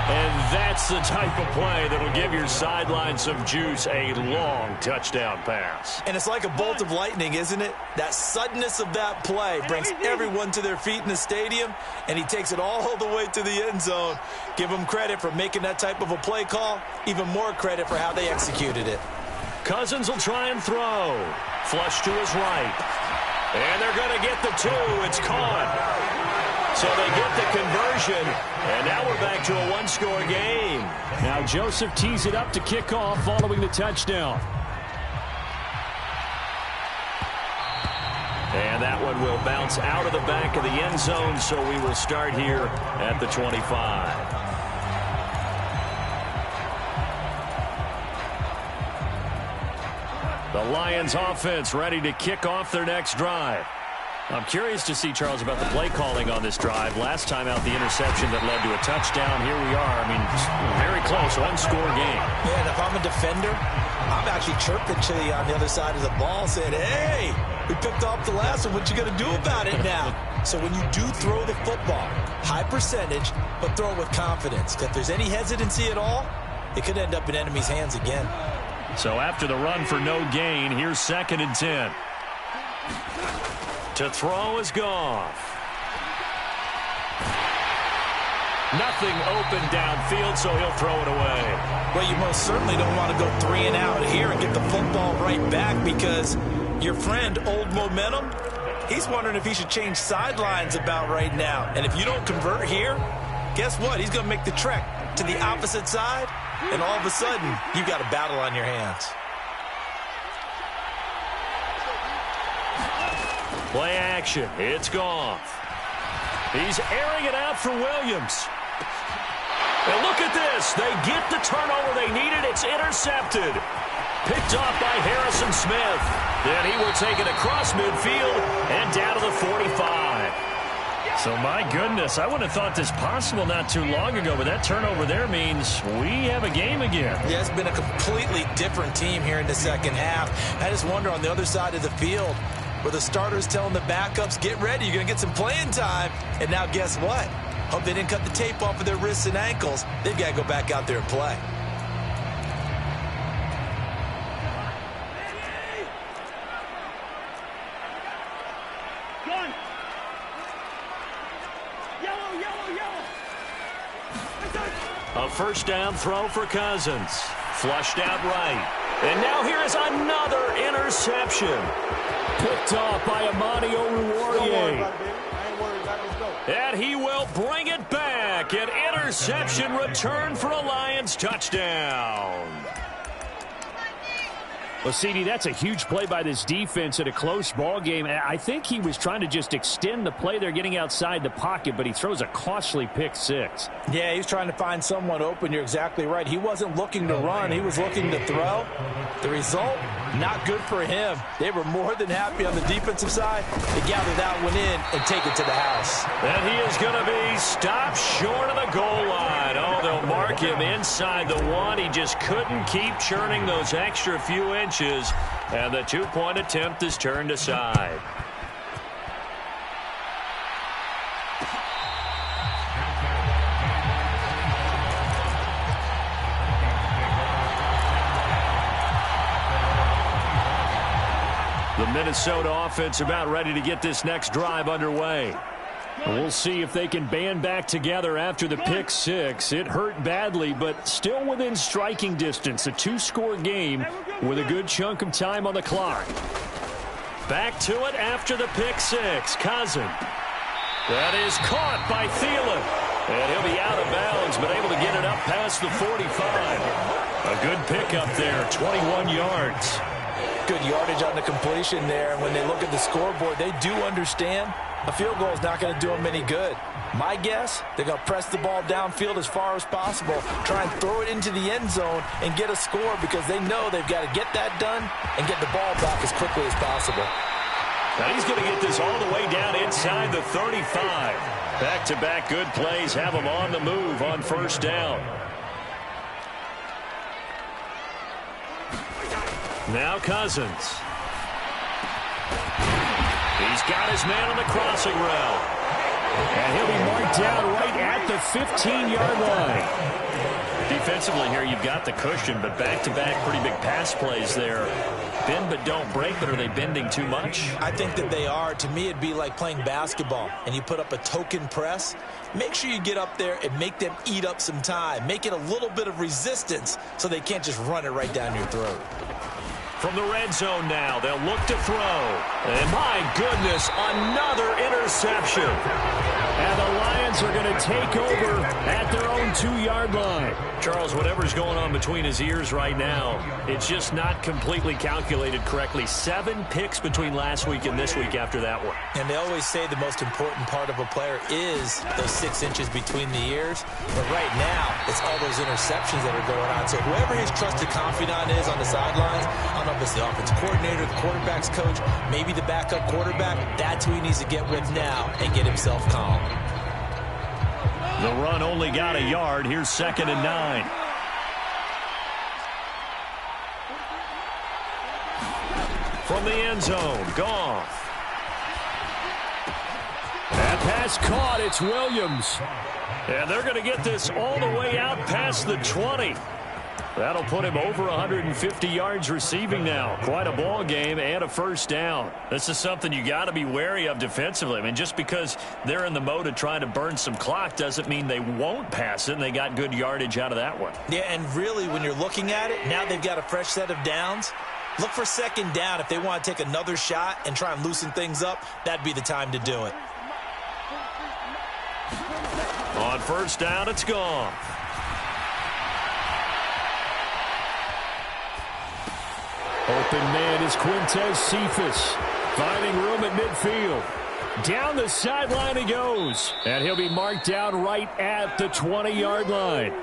And that's the type of play that'll give your sideline some juice, a long touchdown pass. And it's like a bolt of lightning, isn't it? That suddenness of that play brings everyone to their feet in the stadium, and he takes it all the way to the end zone. Give him credit for making that type of a play call, even more credit for how they executed it. Cousins will try and throw. Flush to his right. And they're going to get the 2. It's caught. So they get the conversion, and now we're back to a one-score game. Now Joseph tees it up to kick off following the touchdown. And that one will bounce out of the back of the end zone, so we will start here at the 25. The Lions offense ready to kick off their next drive. I'm curious to see, Charles, about the play calling on this drive. Last time out, the interception that led to a touchdown. Here we are. I mean, very close, one-score game. Yeah, and if I'm a defender, I'm actually chirping to you on the other side of the ball, saying, hey, we picked off the last one. What you going to do about it now? So when you do throw the football, high percentage, but throw it with confidence. If there's any hesitancy at all, it could end up in enemy's hands again. So after the run for no gain, here's 2nd and 10. To throw is Goff. Nothing open downfield, so he'll throw it away. Well, you most certainly don't want to go 3 and out here and get the football right back, because your friend, Old Momentum, he's wondering if he should change sidelines about right now. And if you don't convert here, guess what? He's going to make the trek to the opposite side, and all of a sudden, you've got a battle on your hands. Play action. It's Goff. He's airing it out for Williams. And look at this. They get the turnover they needed. It's intercepted. Picked off by Harrison Smith. Then he will take it across midfield and down to the 45. So, my goodness, I wouldn't have thought this possible not too long ago, but that turnover there means we have a game again. Yeah, it's been a completely different team here in the second half. I just wonder on the other side of the field, where the starters telling the backups, get ready, you're going to get some playing time. And now guess what? Hope they didn't cut the tape off of their wrists and ankles. They've got to go back out there and play. Gun. Yellow, yellow, yellow. A first down throw for Cousins. Flushed out right. And now here is another interception. Picked off by Amani Oruwariye. And he will bring it back. An interception return for a Lions touchdown. Well, CD, that's a huge play by this defense in a close ball game. I think he was trying to just extend the play. They're getting outside the pocket, but he throws a costly pick six. Yeah, he's trying to find someone open. You're exactly right. He wasn't looking to run. He was looking to throw. The result, not good for him. They were more than happy on the defensive side to gather that one in and take it to the house. And he is going to be stopped short of the goal line. Oh, they'll mark him inside the 1. He just couldn't keep churning those extra few inches. And the 2-point attempt is turned aside. The Minnesota offense about ready to get this next drive underway. We'll see if they can band back together after the pick six. It hurt badly, but still within striking distance. A 2-score game with a good chunk of time on the clock. Back to it after the pick six. Cousin. That is caught by Thielen. And he'll be out of bounds, but able to get it up past the 45. A good pickup there, 21 yards. Good yardage on the completion there. And when they look at the scoreboard, they do understand a field goal is not going to do them any good. My guess, they're going to press the ball downfield as far as possible, try and throw it into the end zone and get a score, because they know they've got to get that done and get the ball back as quickly as possible. Now he's going to get this all the way down inside the 35. Back-to-back good plays have him on the move on first down. Now Cousins. He's got his man on the crossing route. And he'll be marked down right at the 15-yard line. Defensively here, you've got the cushion, but back-to-back pretty big pass plays there. Bend but don't break, but are they bending too much? I think that they are. To me, it'd be like playing basketball, and you put up a token press. Make sure you get up there and make them eat up some time. Make it a little bit of resistance so they can't just run it right down your throat. From the red zone now, they'll look to throw. And my goodness, another interception. And the Lions are going to take over at their own 2-yard line. Charles, whatever's going on between his ears right now, it's just not completely calculated correctly. 7 picks between last week and this week after that one. And they always say the most important part of a player is those 6 inches between the ears. But right now, it's all those interceptions that are going on. So whoever his trusted confidant is on the sidelines, I don't know if it's the offensive coordinator, the quarterback's coach, maybe the backup quarterback, that's who he needs to get with now and get himself calm. The run only got a yard. Here's 2nd and 9. From the end zone, Goff. That pass caught. It's Williams. And they're going to get this all the way out past the 20. That'll put him over 150 yards receiving now. Quite a ball game and a first down. This is something you got to be wary of defensively. I mean, just because they're in the mode of trying to burn some clock doesn't mean they won't pass it, and they got good yardage out of that one. Yeah, and really, when you're looking at it, now they've got a fresh set of downs. Look for 2nd down. If they want to take another shot and try and loosen things up, that'd be the time to do it. On first down, it's gone. Open man is Quintez Cephas, finding room at midfield. Down the sideline he goes, and he'll be marked down right at the 20-yard line.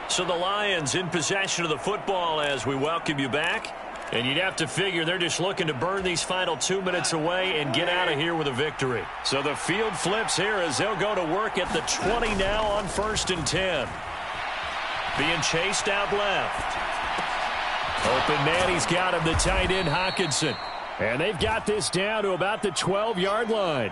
So the Lions in possession of the football as we welcome you back. And you'd have to figure they're just looking to burn these final 2 minutes away and get out of here with a victory. So the field flips here as they'll go to work at the 20 now on 1st and 10. Being chased out left. Open man, he's got him, the tight end Hockenson. And they've got this down to about the 12-yard line.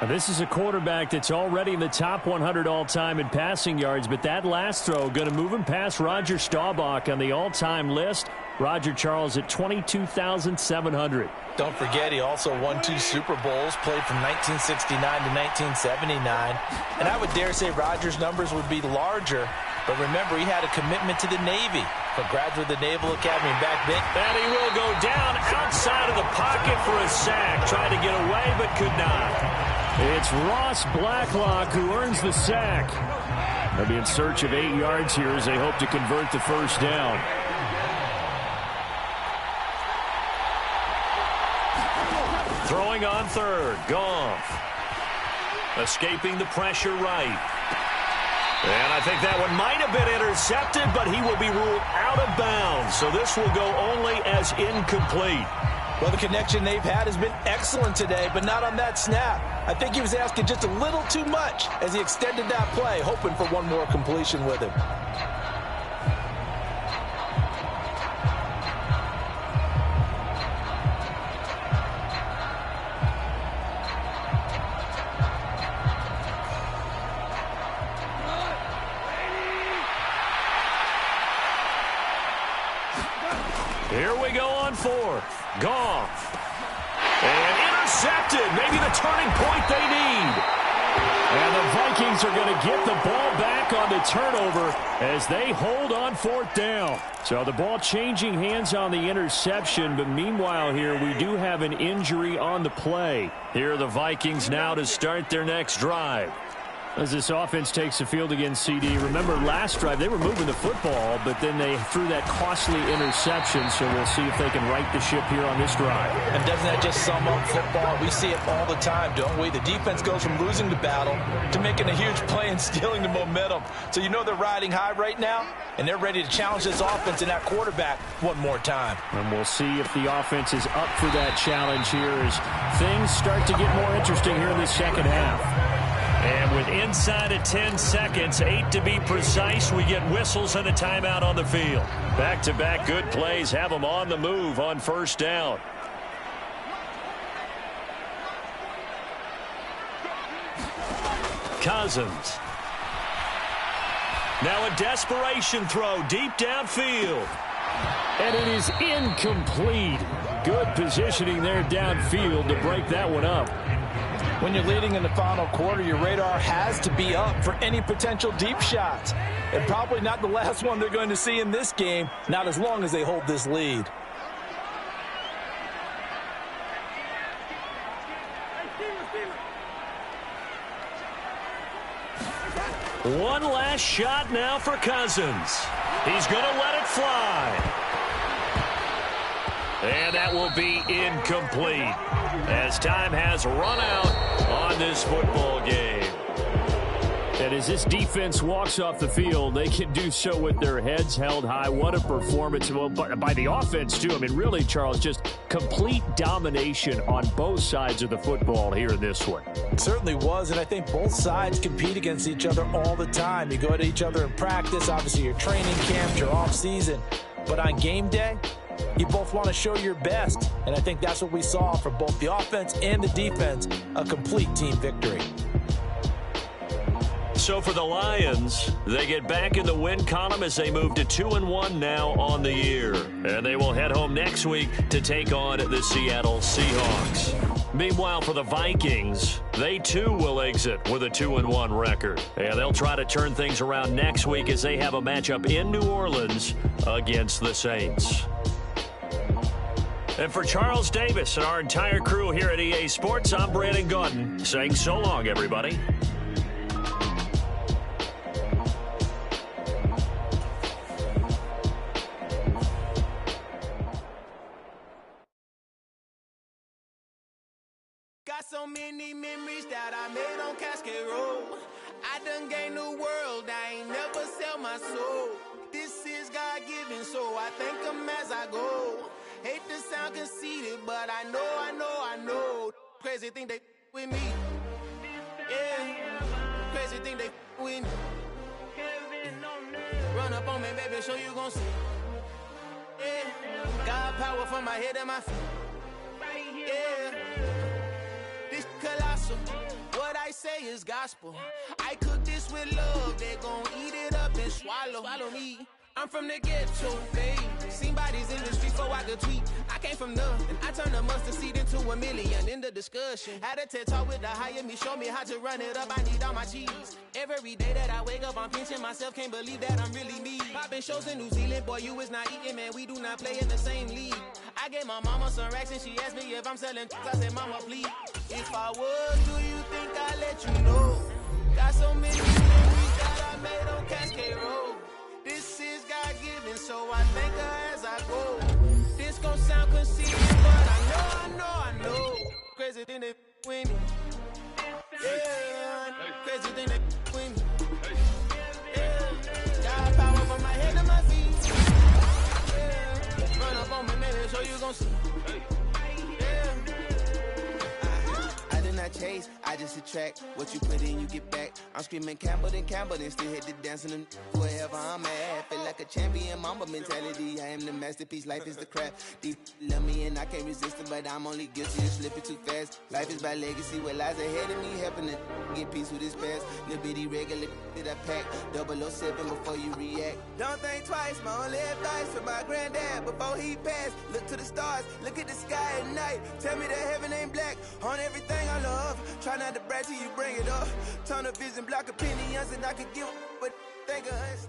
Now, this is a quarterback that's already in the top 100 all-time in passing yards, but that last throw going to move him past Roger Staubach on the all-time list. Roger Charles at 22,700. Don't forget, he also won 2 Super Bowls, played from 1969 to 1979. And I would dare say Roger's numbers would be larger, but remember, he had a commitment to the Navy. A graduate of the Naval Academy back then. And he will go down outside of the pocket for a sack. Tried to get away, but could not. It's Ross Blacklock who earns the sack. They'll be in search of 8 yards here as they hope to convert the first down. Throwing on 3rd, Goff. Escaping the pressure right. And I think that one might have been intercepted, but he will be ruled out of bounds. So this will go only as incomplete. Well, the connection they've had has been excellent today, but not on that snap. I think he was asking just a little too much as he extended that play, hoping for one more completion with him. Here we go on 4th. Goff. And intercepted. Maybe the turning point they need. And the Vikings are going to get the ball back on the turnover as they hold on 4th down. So the ball changing hands on the interception, but meanwhile here we do have an injury on the play. Here are the Vikings now to start their next drive. As this offense takes the field against CD, remember last drive they were moving the football, but then they threw that costly interception, so we'll see if they can right the ship here on this drive. And doesn't that just sum up football? We see it all the time, don't we? The defense goes from losing the battle to making a huge play and stealing the momentum. So you know they're riding high right now, and they're ready to challenge this offense and that quarterback one more time. And we'll see if the offense is up for that challenge here as things start to get more interesting here in the second half. And with inside of 10 seconds, 8 to be precise, we get whistles and a timeout on the field. Back-to-back good plays have them on the move on 1st down. Cousins. Now a desperation throw deep downfield. And it is incomplete. Good positioning there downfield to break that one up. When you're leading in the final quarter, your radar has to be up for any potential deep shots. And probably not the last one they're going to see in this game, not as long as they hold this lead. One last shot now for Cousins. He's going to let it fly. And that will be incomplete as time has run out on this football game. And as this defense walks off the field, they can do so with their heads held high. What a performance by the offense, too. I mean, really, Charles, just complete domination on both sides of the football here in this one. It certainly was, and I think both sides compete against each other all the time. You go at each other in practice, obviously your training camps, your off-season. But on game day, you both want to show your best, and I think that's what we saw from both the offense and the defense, a complete team victory. So for the Lions, they get back in the win column as they move to 2-1 now on the year. And they will head home next week to take on the Seattle Seahawks. Meanwhile, for the Vikings, they too will exit with a 2-1 record. And they'll try to turn things around next week as they have a matchup in New Orleans against the Saints. And for Charles Davis and our entire crew here at EA Sports, I'm Brandon Gaudin saying so long, everybody. Got so many memories that I made on Cascade Road. I done gained the world, I ain't never sell my soul. This is God-given, so I thank him as I go. Hate to sound conceited, but I know. Crazy thing they with me. Yeah, crazy thing they with me. Run up on me, baby, show you gon' see. Yeah, God power from my head and my feet. Yeah. This colossal, what I say is gospel. I cook this with love, they gon' eat it up and swallow me. I'm from the ghetto, babe. Seen bodies in the streets so I could tweet. I came from nothing, I turned a mustard seed into a million in the discussion. Had a TED talk with the higher me, show me how to run it up, I need all my cheese. Every day that I wake up, I'm pinching myself, can't believe that I'm really me. Popping shows in New Zealand, boy, you is not eating, man, we do not play in the same league. I gave my mama some racks and she asked me if I'm selling, I said, mama, please. If I was, do you think I'd let you know? Got so many memories that I made on Cascade Road. This is God-given, so I thank her as I go. This gon' sound conceited, but I know. Crazy thing they with me. Yeah, crazy thing they with me. Yeah, got power from my head to my feet. Yeah, run up on me, maybe so you gon' see. Chase, I just attract what you put in, you get back. I'm screaming Campbell, then still hit the dancing and wherever I'm at. Feel like a champion, mamba mentality. I am the masterpiece, life is the crap. Deep love me and I can't resist it, but I'm only guilty of slipping too fast. Life is by legacy, what lies ahead of me, helping to get peace with this past. Little bitty regular that I pack, 007 before you react. Don't think twice, my only advice for my granddad before he passed. Look to the stars, look at the sky at night. Tell me that heaven ain't black on everything I love. Try not to brag till you bring it up. Turn of vision, block opinions, and I could give but think of us.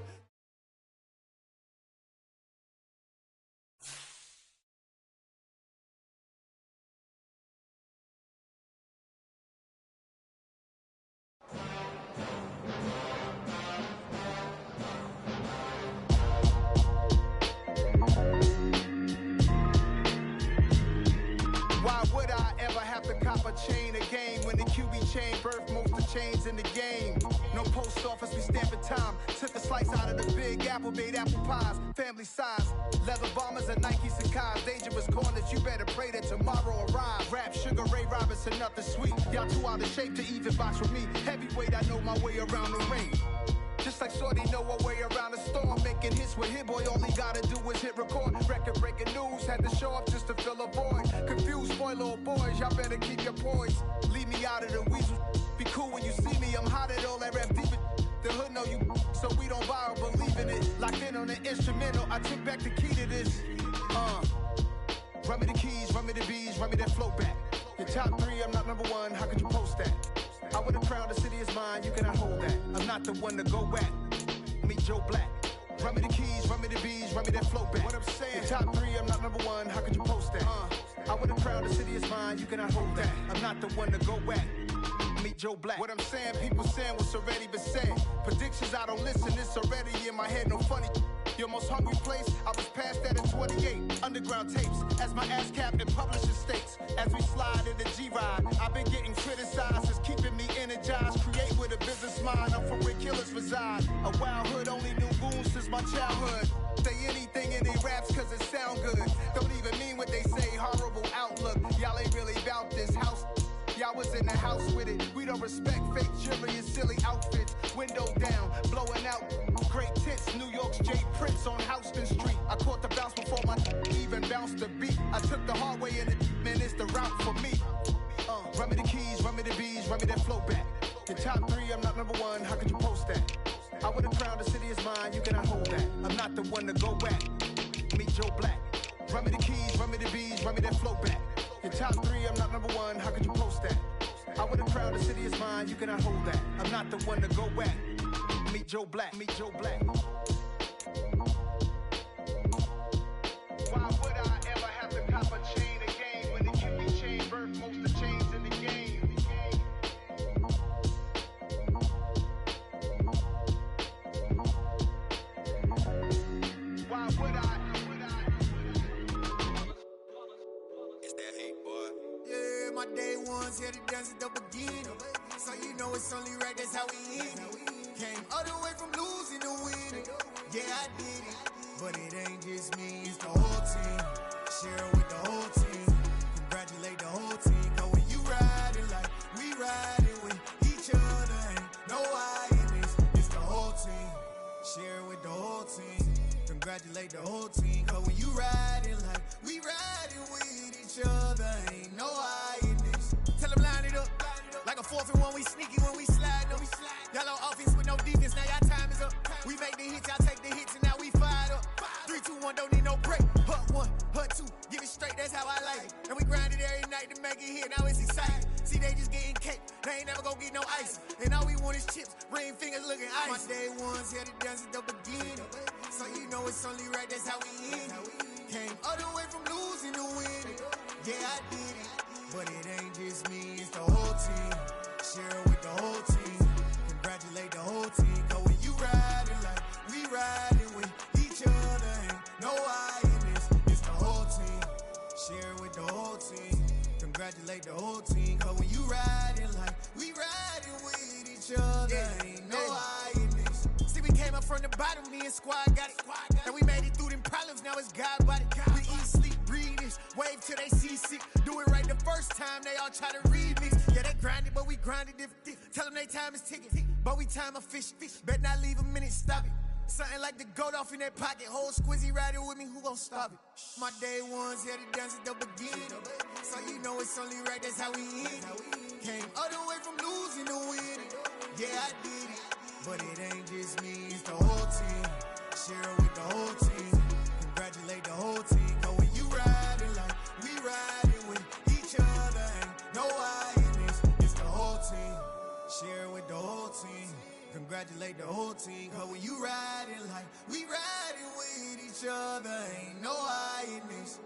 Why would I ever have to cop a chain again when the QB chain birthed most of the chains in the game? No post office, we stamping time. Took a slice out of the big apple, made apple pies, family size. Leather bombers and Nike Sacai's. Dangerous corners, you better pray that tomorrow arrives. Rap, Sugar Ray Robinson, nothing sweet. Y'all too out of shape to even box with me. Heavyweight, I know my way around the ring. Just like Shorty know her way around the storm. Making hits with Hit Boy, all he gotta do is hit record. Record breaking news, had to show up just to fill a void. Confused, spoiler boys, y'all better keep your poise. Leave me out of the weasel. Be cool when you see me, I'm hot at all. know you, so we don't borrow, believe in it. Locked in on the instrumental, I took back the key to this. Run me the keys, run me the bees, run me that flow back. Your top three, I'm not number one, how could you post that? I would have crowned the city is mine, you cannot hold that. I'm not the one to go back. Meet Joe Black. Run me the keys, run me the bees, run me that flow back. What I'm saying, your top three, I'm not number one, how could you post that? I would have crowned the city is mine, you cannot hold that. I'm not the one to go back. Meet Joe Black. What I'm saying, people saying what's already been said. Predictions, I don't listen, it's already in my head, no funny. Your most hungry place, I was past that in 28. Underground tapes, as my ass cap in publishing states. As we slide in the G-Ride, I've been getting criticized, it's keeping me energized. Create with a business mind, I'm from where killers reside. A wild hood, only knew goons since my childhood. Say anything in they raps cause it sound good. Don't even mean what they say, horrible outlook. Y'all ain't really about this house. Y'all was in the house with it. We don't respect fake jewelry and silly outfits. Window down, blowing out. Great tits, New York's J. Prince on Houston Street. I caught the bounce before my even bounced the beat. I took the hard way in it, man, it's the route for me. Run me the keys, run me the bees, run me that flow back. Your top three, I'm not number one, how could you post that? I would have crowned the city is mine, you cannot hold that. I'm not the one to go back. Meet Joe Black. Run me the keys, run me the bees, run me that flow back. Your top three, I'm not number one, how could you post that? I would have crowned the city is mine, you cannot hold that. I'm not the one to go back. Meet Joe Black, meet Joe Black. Why would I ever have to cop a chain again when the QB chain birthed most of chains in the game? Why would I? It's that hate, boy. Yeah, my day ones here to dance at the beginning. So you know it's only right, that's how we end it. Came all the way from losing to winning. Yeah, I did it. But it ain't just me, it's the whole team. Share with the whole team. Congratulate the whole team. Cause when you riding like we riding with each other, ain't no I in this. It's the whole team. Share with the whole team. Congratulate the whole team. Cause when you riding like we riding with each other, ain't no I in this. Tell them line it up. Like a 4th and 1, we sneaky when we slide them. Y'all on offense with no defense, now y'all time is up. We make the hits, y'all take the hits, and now we fired up. 3, 2, 1, don't need no break. Hut 1, hut 2, give it straight, that's how I like it. And we grind it every night to make it hit, now it's exciting. See, they just getting cake, they ain't never gonna get no ice. And all we want is chips, ring fingers looking ice. My day ones here to dance at the beginning. So you know it's only right, that's how we end it. Came all the way from losing to winning. Yeah, I did it. But it ain't just me, it's the whole team. Share with the whole team. Congratulate the whole team. Cause when you riding like we riding with each other, ain't no I in this. It's the whole team. Share with the whole team. Congratulate the whole team. Cause when you riding like we riding with each other, ain't no I in this. See, we came up from the bottom, me and squad got it. And we made it through them problems, now it's God body. We eat, sleep, breathe this. Wave till they see sick. Do it right the first time, they all try to remix. Yeah, they grinded, but we grinded different. Tell them they time is ticking, but we time a fish. Bet not leave a minute, stop it. Something like the goat off in that pocket. Whole squizzy riding with me, who gon' stop it? My day ones here to dance at the beginning. So you know it's only right, that's how we end it. Came all the way from losing to winning. Yeah, I did it. But it ain't just me, it's the whole team. Share with the whole team. Congratulate the whole team. Cause when you riding like we riding with each other, ain't no I in this. It's the whole team. Share with the whole team. Congratulate the whole team. Cause when you riding like we riding with each other, ain't no I in this.